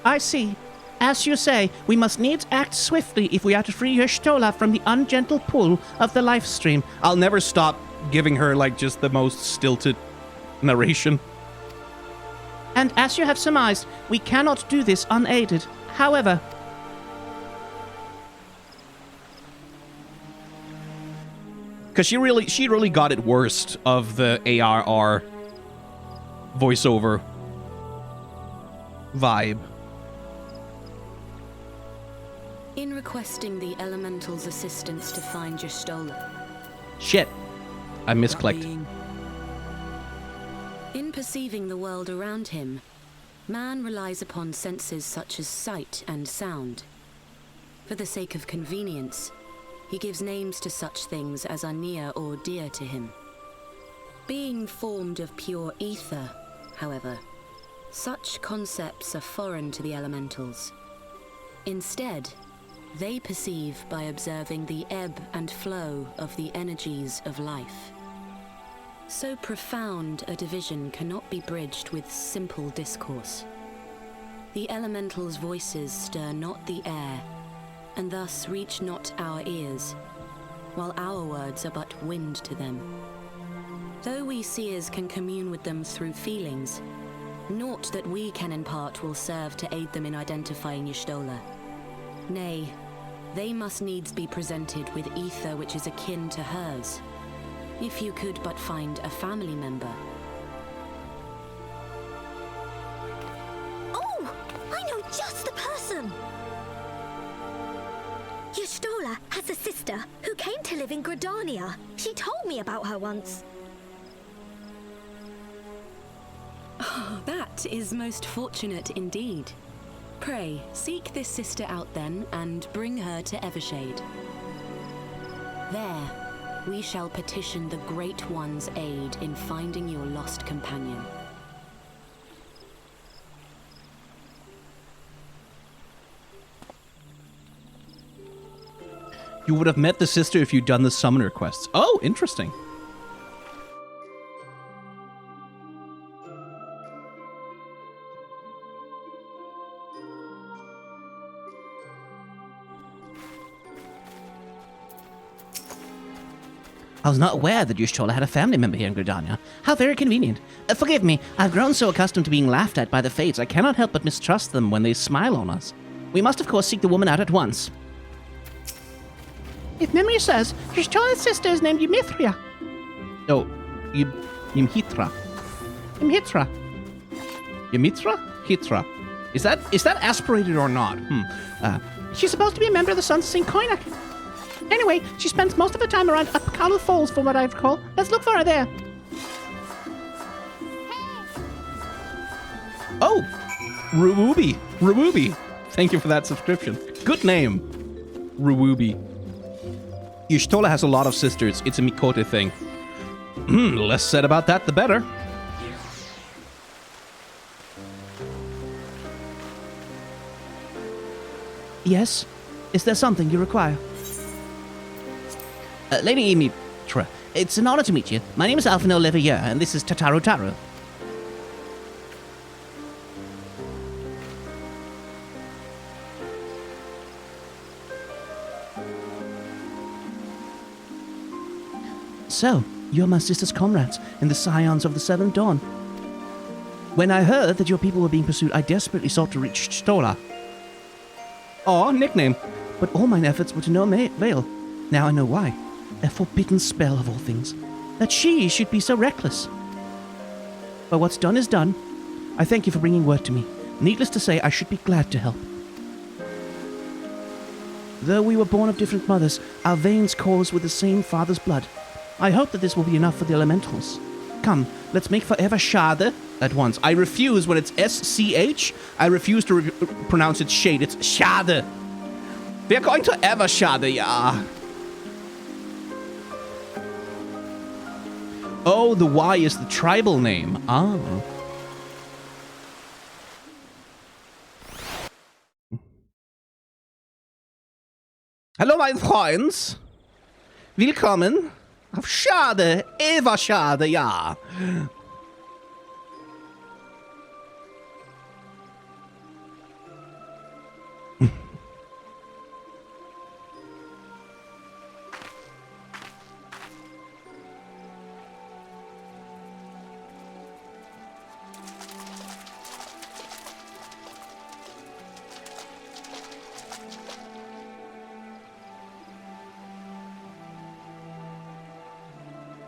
I see. As you say, we must needs act swiftly if we are to free Y'shtola from the ungentle pull of the life stream. I'll never stop giving her, like, just the most stilted narration. And as you have surmised, we cannot do this unaided. However... Because she really got it worst of the ARR voiceover vibe. In requesting the Elemental's assistance to find Y'shtola. Shit. I misclicked. In perceiving the world around him, man relies upon senses such as sight and sound. For the sake of convenience, he gives names to such things as are near or dear to him. Being formed of pure ether, however, such concepts are foreign to the elementals. Instead, they perceive by observing the ebb and flow of the energies of life. So profound a division cannot be bridged with simple discourse. The elementals' voices stir not the air, and thus reach not our ears, while our words are but wind to them. Though we seers can commune with them through feelings, naught that we can impart will serve to aid them in identifying Y'shtola. Nay, they must needs be presented with ether which is akin to hers, if you could but find a family member. Oh! I know just the person! Y'shtola has a sister who came to live in Gridania. She told me about her once. Oh, that is most fortunate indeed. Pray, seek this sister out then, and bring her to Evershade. There, we shall petition the Great One's aid in finding your lost companion. You would have met the sister if you'd done the summoner quests. Oh, interesting. I was not aware that Y'shtola had a family member here in Gridania. How very convenient. Forgive me, I've grown so accustomed to being laughed at by the Fates, I cannot help but mistrust them when they smile on us. We must, of course, seek the woman out at once. If memory serves, Y'shtola's sister is named Ymithria. Oh, Ymhitra. Ymhitra. Ymhitra? Hitra. Is that aspirated or not? She's supposed to be a member of the Sons of St. Koinak. Anyway, she spends most of her time around Upcallu Falls, from what I recall. Let's look for her there. Oh, Ruwubi. Thank you for that subscription. Good name, Ruwubi. Y'shtola has a lot of sisters. It's a Mikote thing. Less said about that, the better. Yes? Is there something you require? Lady Ymhitra, it's an honor to meet you. My name is Alphino Levier, and this is Tataru. So, you're my sister's comrades and the scions of the Seventh Dawn. When I heard that your people were being pursued, I desperately sought to reach Stola. Aw, nickname. But all mine efforts were to no avail. Now I know why. A forbidden spell of all things. That she should be so reckless. But what's done is done. I thank you for bringing word to me. Needless to say, I should be glad to help. Though we were born of different mothers, our veins course with the same father's blood. I hope that this will be enough for the elementals. Come, let's make forever Schade at once. I refuse when it's S-C-H. I refuse to pronounce it shade. It's Schade. We're going to ever Schade, yeah. Oh, the Y is the tribal name. Ah. Hallo, mein Freund. Willkommen auf Schade, ever Schade, ja.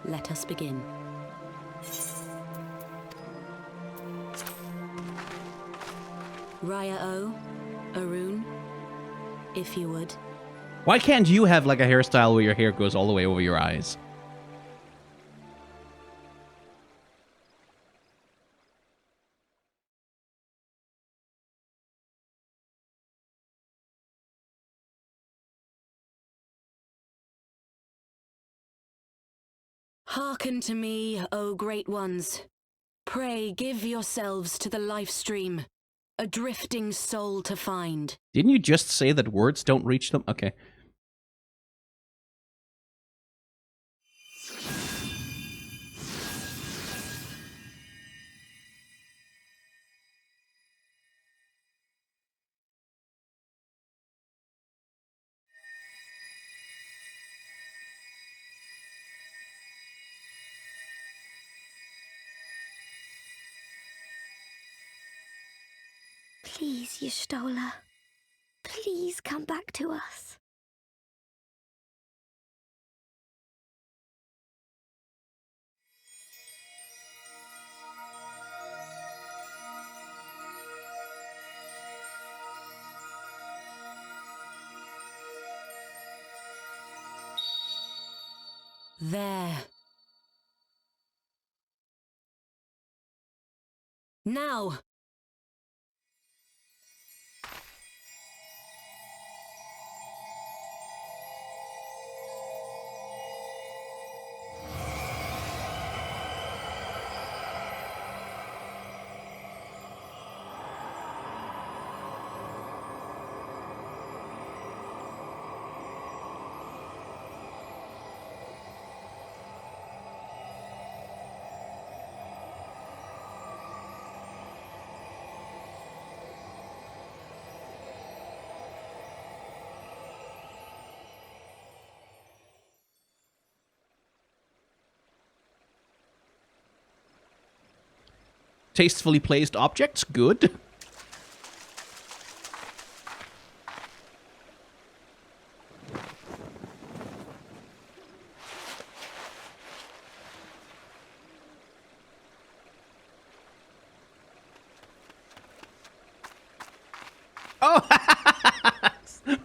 Let us begin. Raya O, Arun, if you would. Why can't you have like a hairstyle where your hair goes all the way over your eyes? Hearken to me, O great ones. Pray give yourselves to the life stream, a drifting soul to find. Didn't you just say that words don't reach them? Okay. Please, Y'shtola. Please come back to us. There. Now! Tastefully placed objects, good. Oh,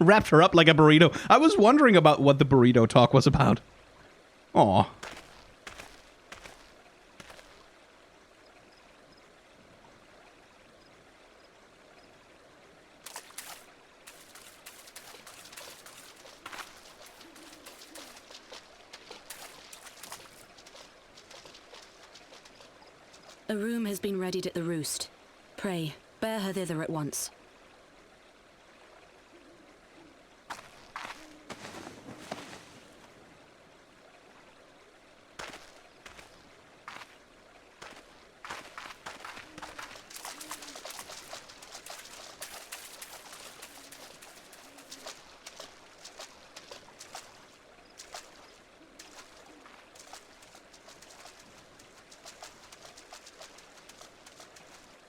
wrapped her up like a burrito. I was wondering about what the burrito talk was about. Aw. A room has been readied at the roost. Pray, bear her thither at once.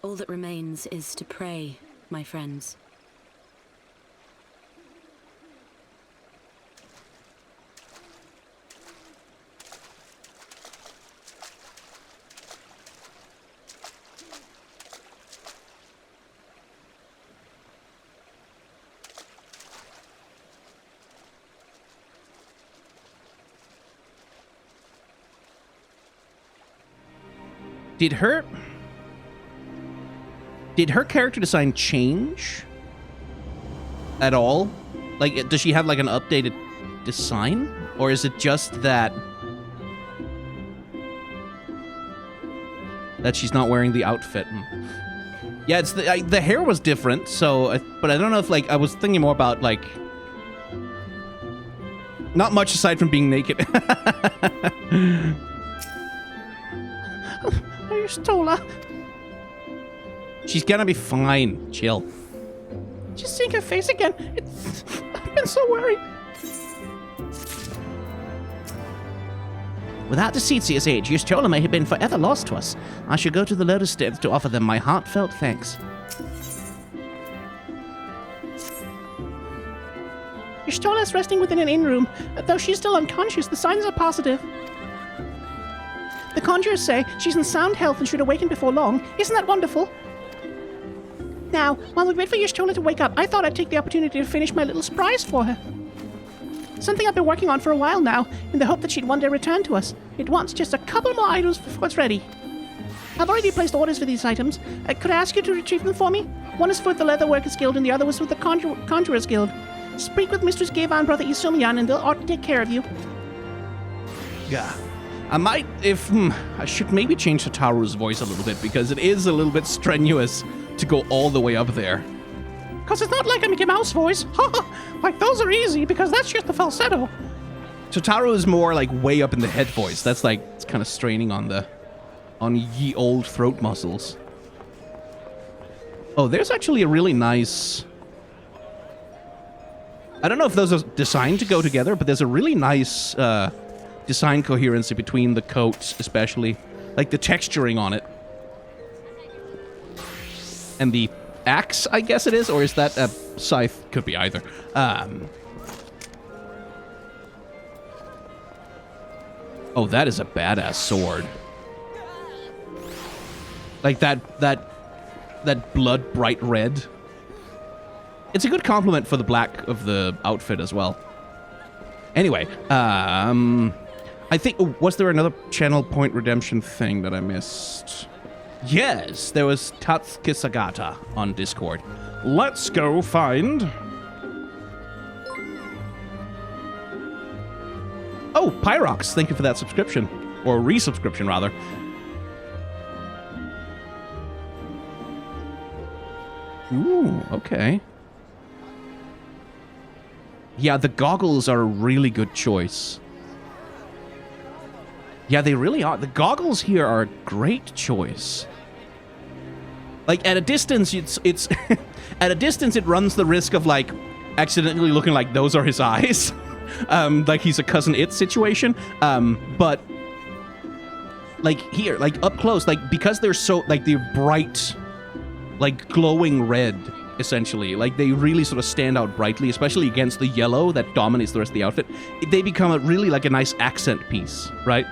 All that remains is to pray, my friends. Did her character design change at all? Like, does she have like an updated design? Or is it just that she's not wearing the outfit? Yeah, it's the hair was different, so, but I don't know if, like, I was thinking more about, like, not much aside from being naked. Stola. She's gonna be fine. Chill. Just seeing her face again. I've been so worried. Without deceit, its age, Stola may have been forever lost to us. I shall go to the Lotus Steps to offer them my heartfelt thanks. Stola is resting within an inn room. Though she's still unconscious, the signs are positive. The conjurers say she's in sound health and should awaken before long. Isn't that wonderful? Now, while we wait for Stola to wake up, I thought I'd take the opportunity to finish my little surprise for her. Something I've been working on for a while now, in the hope that she'd one day return to us. It wants just a couple more items before it's ready. I've already placed orders for these items. Could I ask you to retrieve them for me? One is for the Leatherworkers Guild and the other was with the Conjurers Guild. Speak with Mistress Gavan, Brother Isumian, and they'll ought to take care of you. Yeah. I might, I should maybe change Tataru's voice a little bit, because it is a little bit strenuous to go all the way up there. Because it's not like a Mickey Mouse voice. Like, those are easy, because that's just the falsetto. Tataru is more like way up in the head voice. That's like, it's kind of straining on ye old throat muscles. Oh, there's actually a really nice... I don't know if those are designed to go together, but there's a really nice, design coherency between the coats, especially. Like the texturing on it. And the axe, I guess it is, or is that a scythe? Could be either. Oh, that is a badass sword. Like that blood bright red. It's a good compliment for the black of the outfit as well. Anyway, I think, was there another channel point redemption thing that I missed? Yes, there was Tatsukisagata on Discord. Let's go find... Oh, Pyrox, thank you for that subscription. Or resubscription, rather. Ooh, okay. Yeah, the goggles are a really good choice. Yeah, they really are. The goggles here are a great choice. Like, at a distance, it's at a distance, it runs the risk of, like, accidentally looking like those are his eyes. Like he's a Cousin It situation. But, like, here, like, up close, like, because they're so, like, they're bright, like, glowing red, essentially. Like, they really sort of stand out brightly, especially against the yellow that dominates the rest of the outfit. They become really, like, a nice accent piece, right?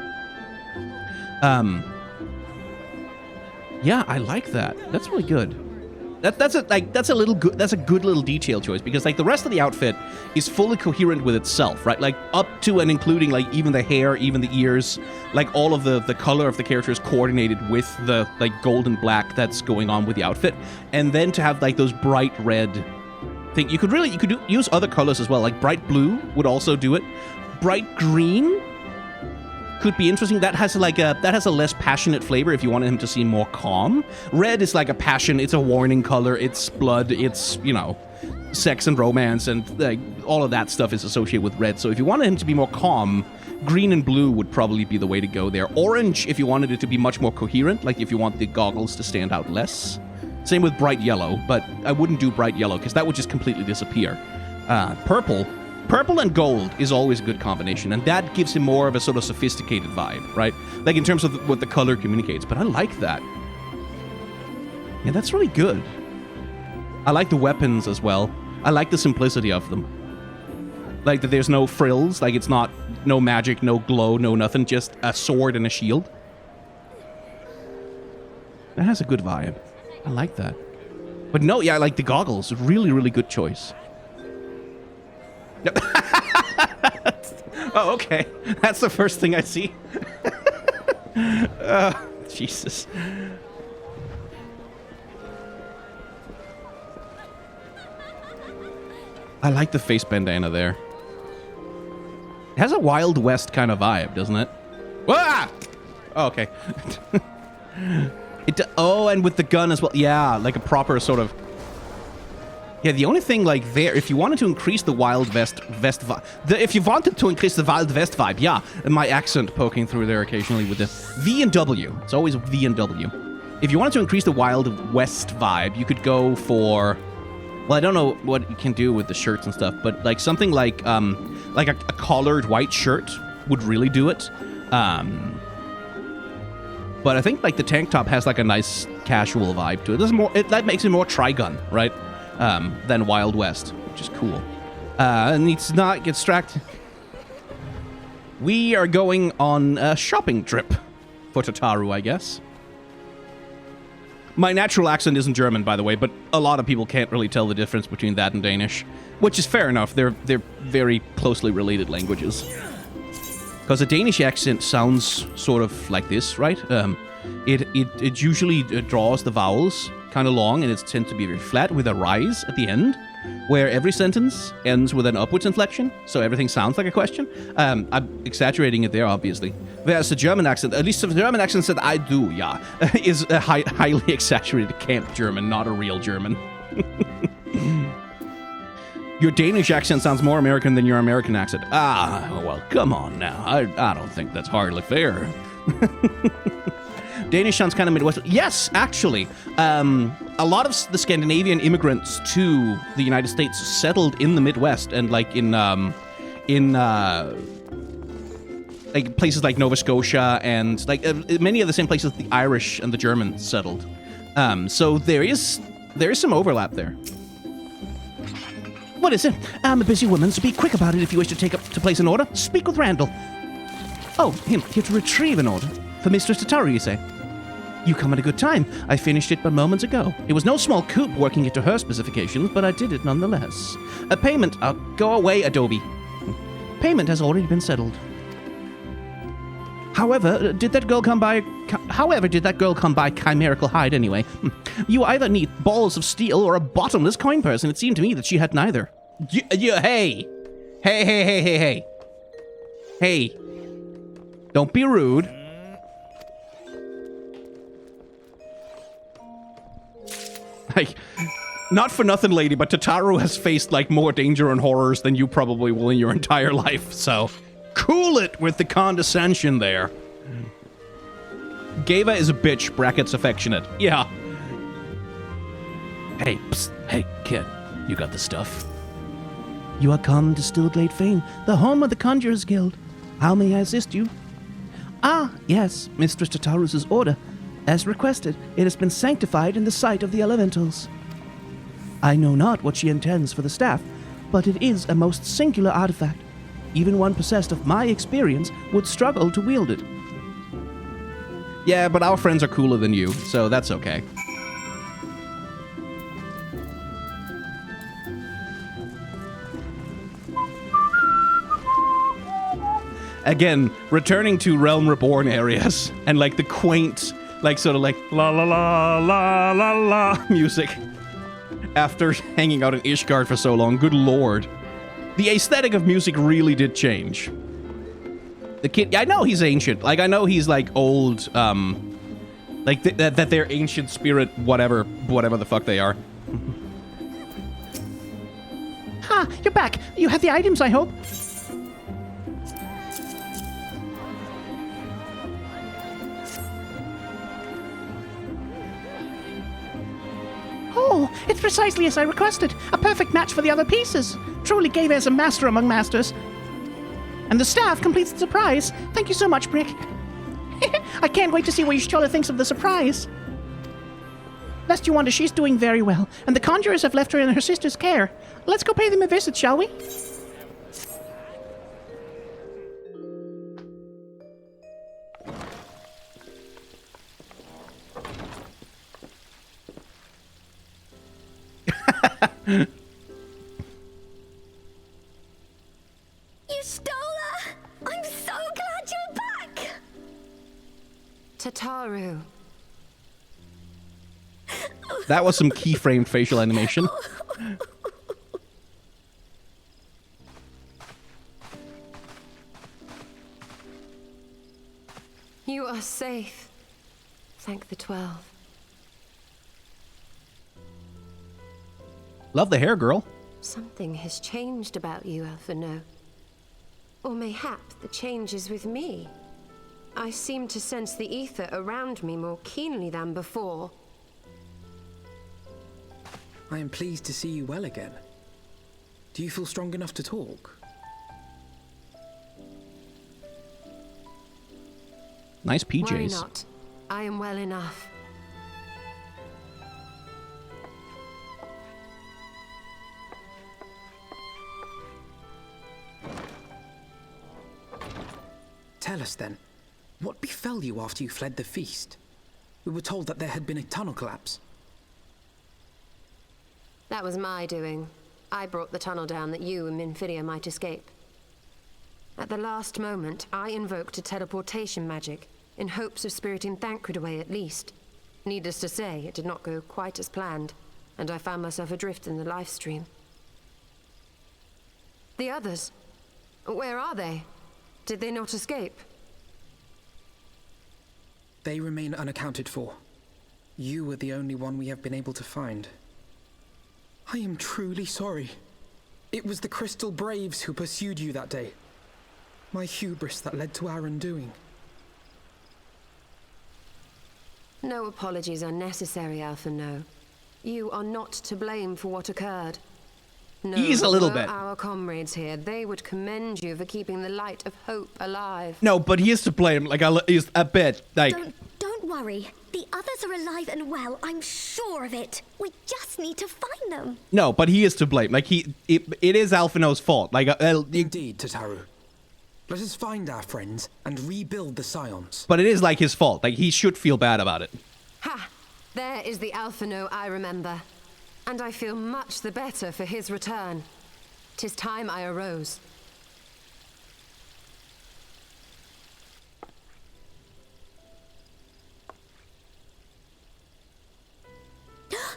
Yeah, I like that. That's really good. That's a good little detail choice, because like the rest of the outfit is fully coherent with itself, right? Like up to and including like even the hair, even the ears, like all of the color of the character is coordinated with the like gold and black that's going on with the outfit, and then to have like those bright red thing, you could use other colors as well. Like bright blue would also do it. Bright green could be interesting. That has a less passionate flavor if you wanted him to seem more calm. Red is like a passion, it's a warning color, it's blood, it's, you know, sex and romance, and like all of that stuff is associated with red. So if you wanted him to be more calm, green and blue would probably be the way to go there. Orange if you wanted it to be much more coherent, like if you want the goggles to stand out less. Same with bright yellow, but I wouldn't do bright yellow because that would just completely disappear. Purple and gold is always a good combination, and that gives him more of a sort of sophisticated vibe, right? Like in terms of what the color communicates, but I like that. Yeah, that's really good. I like the weapons as well. I like the simplicity of them. Like that there's no frills, like it's not, no magic, no glow, no nothing, just a sword and a shield. That has a good vibe. I like that. But no, yeah, I like the goggles. Really, really good choice. Oh, okay. That's the first thing I see. Jesus. I like the face bandana there. It has a Wild West kind of vibe, doesn't it? Ah! Oh, okay. Oh, and with the gun as well. Yeah, like a proper sort of... Yeah, the only thing like there, if you wanted to increase the Wild West vibe... If you wanted to increase the Wild West vibe, yeah. And my accent poking through there occasionally with the V and W. It's always V and W. If you wanted to increase the Wild West vibe, you could go for... Well, I don't know what you can do with the shirts and stuff, but like something like a collared white shirt would really do it. But I think like the tank top has like a nice casual vibe to it. That makes it more Trigun, right? Than Wild West, which is cool. And needs to not get distracted. We are going on a shopping trip for Tataru, I guess. My natural accent isn't German, by the way, but a lot of people can't really tell the difference between that and Danish, which is fair enough. They're very closely related languages. Because a Danish accent sounds sort of like this, right? It usually draws the vowels kind of long, and it tends to be very flat with a rise at the end, where every sentence ends with an upwards inflection, so everything sounds like a question. I'm exaggerating it there, obviously. Whereas the German accent, at least the German accent that I do, yeah, is a highly exaggerated camp German, not a real German. Your Danish accent sounds more American than your American accent. Ah, well, come on now. I don't think that's hardly fair. Danish sounds kind of Midwestern. Yes, actually. A lot of the Scandinavian immigrants to the United States settled in the Midwest and like in like places like Nova Scotia and like many of the same places the Irish and the Germans settled. So there is some overlap there. What is it? I'm a busy woman, so be quick about it if you wish to place an order. Speak with Randall. Oh, him, here to retrieve an order. For Mistress Tataru, you say? You come at a good time. I finished it but moments ago. It was no small coup working it to her specifications, but I did it nonetheless. A payment... go away, Adobe. Payment has already been settled. However, did that girl come by chimerical hide anyway? You either need balls of steel or a bottomless coin purse, and it seemed to me that she had neither. Hey! Hey! Don't be rude. Like, not for nothing, lady, but Tataru has faced, like, more danger and horrors than you probably will in your entire life, so cool it with the condescension there. Geva is a bitch, brackets affectionate. Yeah. Hey, psst, hey, kid, you got the stuff? You are come to Stillglade Fane, the home of the Conjurers Guild. How may I assist you? Ah, yes, Mistress Tataru's order. As requested, it has been sanctified in the sight of the elementals. I know not what she intends for the staff, but it is a most singular artifact. Even one possessed of my experience would struggle to wield it. Yeah, but our friends are cooler than you, so that's okay. Again, returning to Realm Reborn areas and like the quaint, like sort of like la la la la la la music after hanging out in Ishgard for so long. Good lord. The aesthetic of music really did change. The kid, I know he's ancient. Like, I know he's like old, like that they're ancient spirit, whatever the fuck they are. Ha, you're back. You have the items, I hope. Oh, it's precisely as I requested. A perfect match for the other pieces. Truly Geva is a master among masters. And the staff completes the surprise. Thank you so much, Brick. I can't wait to see what Y'shtola thinks of the surprise. Lest you wonder, she's doing very well, and the conjurers have left her in her sister's care. Let's go pay them a visit, shall we? You stole her! I'm so glad you're back! Tataru. That was some keyframed facial animation. You are safe. Thank the 12. Love the hair, girl. Something has changed about you, Alphino. Or mayhap the change is with me. I seem to sense the ether around me more keenly than before. I am pleased to see you well again. Do you feel strong enough to talk? Nice PJs. Worry not. I am well enough. Tell us then, what befell you after you fled the feast? We were told that there had been a tunnel collapse. That was my doing. I brought the tunnel down that you and Minfidia might escape. At the last moment, I invoked a teleportation magic, in hopes of spiriting Thancred away at least. Needless to say, it did not go quite as planned, and I found myself adrift in the life stream. The others? Where are they? Did they not escape? They remain unaccounted for. You are the only one we have been able to find. I am truly sorry. It was the Crystal Braves who pursued you that day. My hubris that led to our undoing. No apologies are necessary, Alphino. You are not to blame for what occurred. No, He's a little were bit. Our comrades here, they would commend you for keeping the light of hope alive. No, but he is to blame. Like he's a bit. Like Don't worry. The others are alive and well. I'm sure of it. We just need to find them. no, but he is to blame. Like it is Alphino's fault. Like Indeed, Tataru. Let us find our friends and rebuild the Scions. but it is like his fault. Like he should feel bad about it. Ha! There is the Alphino I remember. And I feel much the better for his return. 'Tis time I arose.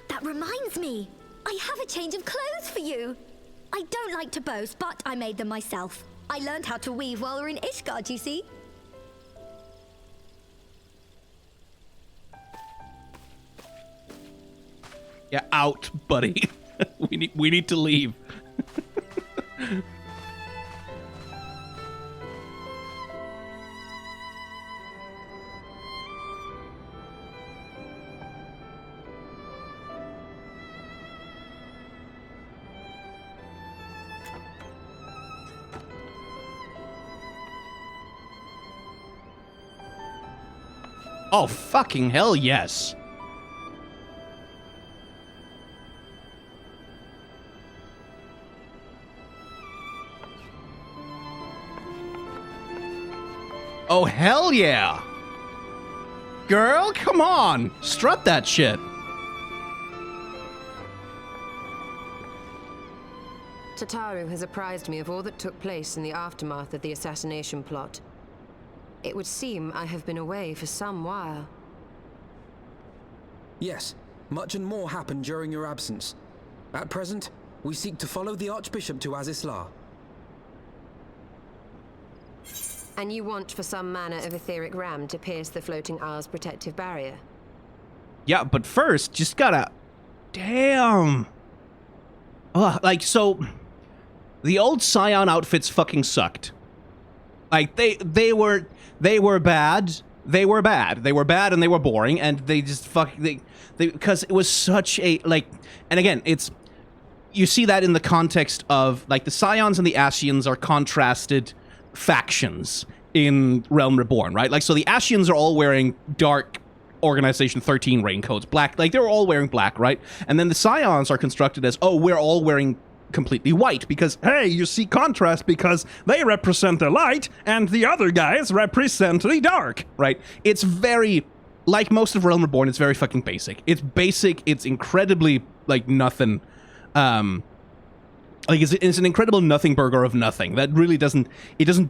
That reminds me. I have a change of clothes for you. I don't like to boast, but I made them myself. I learned how to weave while we were in Ishgard, you see. Yeah, out, buddy. we need to leave. Oh, fucking hell, yes. Oh, hell yeah. Girl, come on. Strut that shit. Tataru has apprised me of all that took place in the aftermath of the assassination plot. It would seem I have been away for some while. Yes, much and more happened during your absence. At present, we seek to follow the Archbishop to Azisla. And you want for some manner of etheric ram to pierce the floating isle's protective barrier? Yeah, but first, just gotta... Damn. Ugh, like, so... The old Scion outfits fucking sucked. Like, they were bad. They were bad. They were bad and they were boring, and they just fucking... Because it was such a, like... And again, it's... You see that in the context of, like, the Scions and the Ascians are contrasted factions in Realm Reborn, right? Like, so the Ascians are all wearing dark Organization 13 raincoats, black, like they're all wearing black, right? And then the Scions are constructed as, oh, we're all wearing completely white because, hey, you see contrast because they represent the light and the other guys represent the dark, right? It's very, like most of Realm Reborn, it's very fucking basic. It's basic, it's incredibly, like, nothing, like, it's an incredible nothing burger of nothing. That really doesn't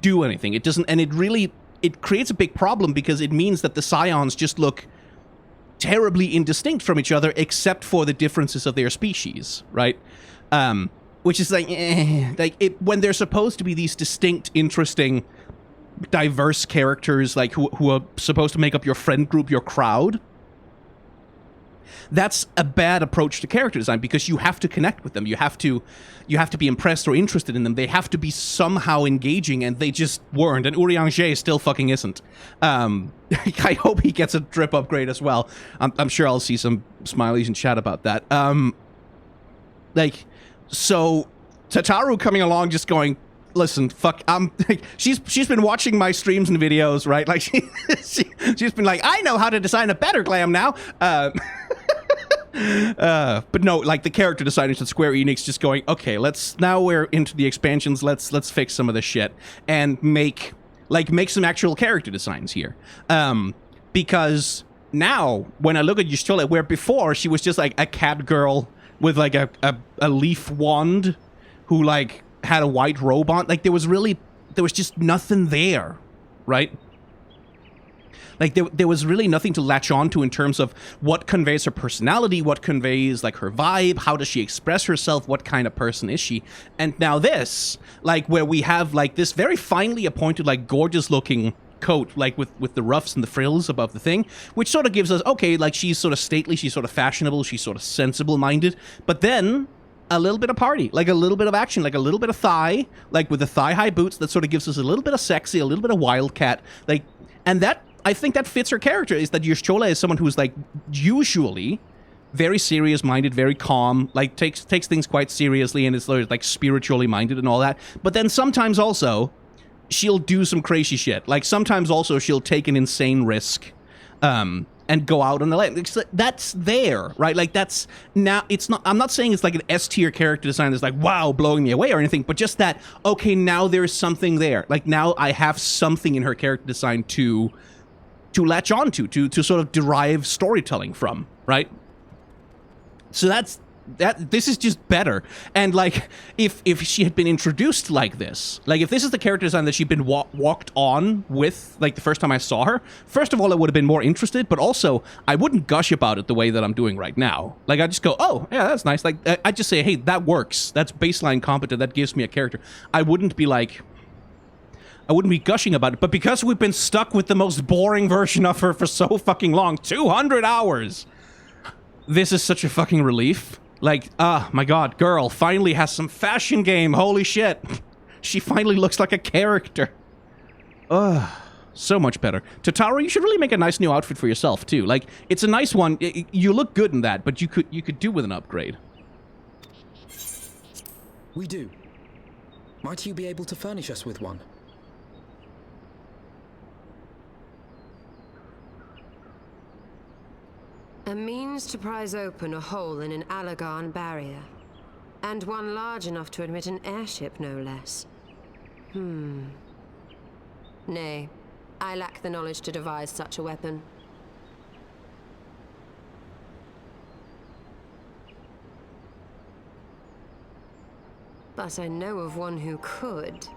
do anything. It doesn't, and it creates a big problem because it means that the Scions just look terribly indistinct from each other except for the differences of their species, right? Which is like when they're supposed to be these distinct, interesting, diverse characters, like who are supposed to make up your friend group, your crowd. That's a bad approach to character design because you have to connect with them. You have to be impressed or interested in them. They have to be somehow engaging, and they just weren't. And Urianger still fucking isn't. I hope he gets a drip upgrade as well. I'm sure I'll see some smileys in chat about that. So Tataru coming along just going, listen, fuck, she's been watching my streams and videos, right? Like, she's been like, I know how to design a better glam now. But no, like, the character designers at Square Enix just going, okay, now we're into the expansions, let's fix some of this shit and make some actual character designs here. Because now, when I look at Y'shtola, where before she was just like a cat girl with like a leaf wand who like had a white robe on, like there was just nothing there, right? Like there was really nothing to latch on to in terms of what conveys her personality, what conveys like her vibe, how does she express herself, what kind of person is she? And now this, like where we have like this very finely appointed, like gorgeous looking coat, like with the ruffs and the frills above the thing, which sort of gives us, okay, like she's sort of stately, she's sort of fashionable, she's sort of sensible minded, but then a little bit of party, like a little bit of action, like a little bit of thigh, like with the thigh-high boots, that sort of gives us a little bit of sexy, a little bit of wildcat, like, and that, I think that fits her character, is that Y'shtola is someone who's like usually very serious-minded, very calm, like takes things quite seriously and is like spiritually minded and all that, but then sometimes also she'll do some crazy shit. Like, sometimes also she'll take an insane risk and go out on the limb. That's there, right? Like, that's... Now, it's not... I'm not saying it's like an S-tier character design that's like, wow, blowing me away or anything, but just that, okay, now there's something there. Like, now I have something in her character design to latch onto, to sort of derive storytelling from, right? So this is just better. And like, if she had been introduced like this, like if this is the character design that she'd been walked on with, like the first time I saw her, first of all, I would have been more interested, but also I wouldn't gush about it the way that I'm doing right now. Like, I just go, oh yeah, that's nice. Like, I just say, hey, that works. That's baseline competent. That gives me a character. I wouldn't be gushing about it. But because we've been stuck with the most boring version of her for so fucking long, 200 hours, this is such a fucking relief. Like, my god, girl finally has some fashion game. Holy shit. She finally looks like a character. Ugh, so much better. Tataru, you should really make a nice new outfit for yourself, too. Like, it's a nice one. You look good in that, but you could do with an upgrade. We do. Might you be able to furnish us with one? A means to prise open a hole in an Allagan barrier. And one large enough to admit an airship, no less. Nay, I lack the knowledge to devise such a weapon. But I know of one who could.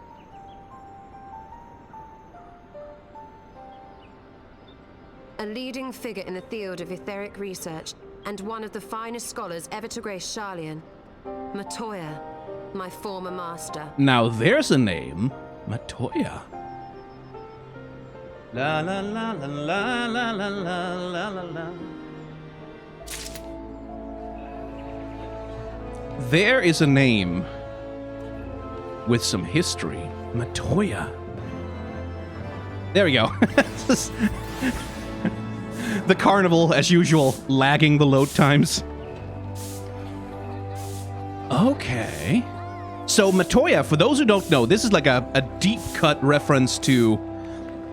A leading figure in the field of etheric research, and one of the finest scholars ever to grace Sharlayan. Matoya, my former master. Now there's a name. Matoya. La la la la la la la la la la. There is a name with some history. Matoya. There we go. The carnival, as usual, lagging the load times. Okay. So Matoya, for those who don't know, this is like a deep cut reference to...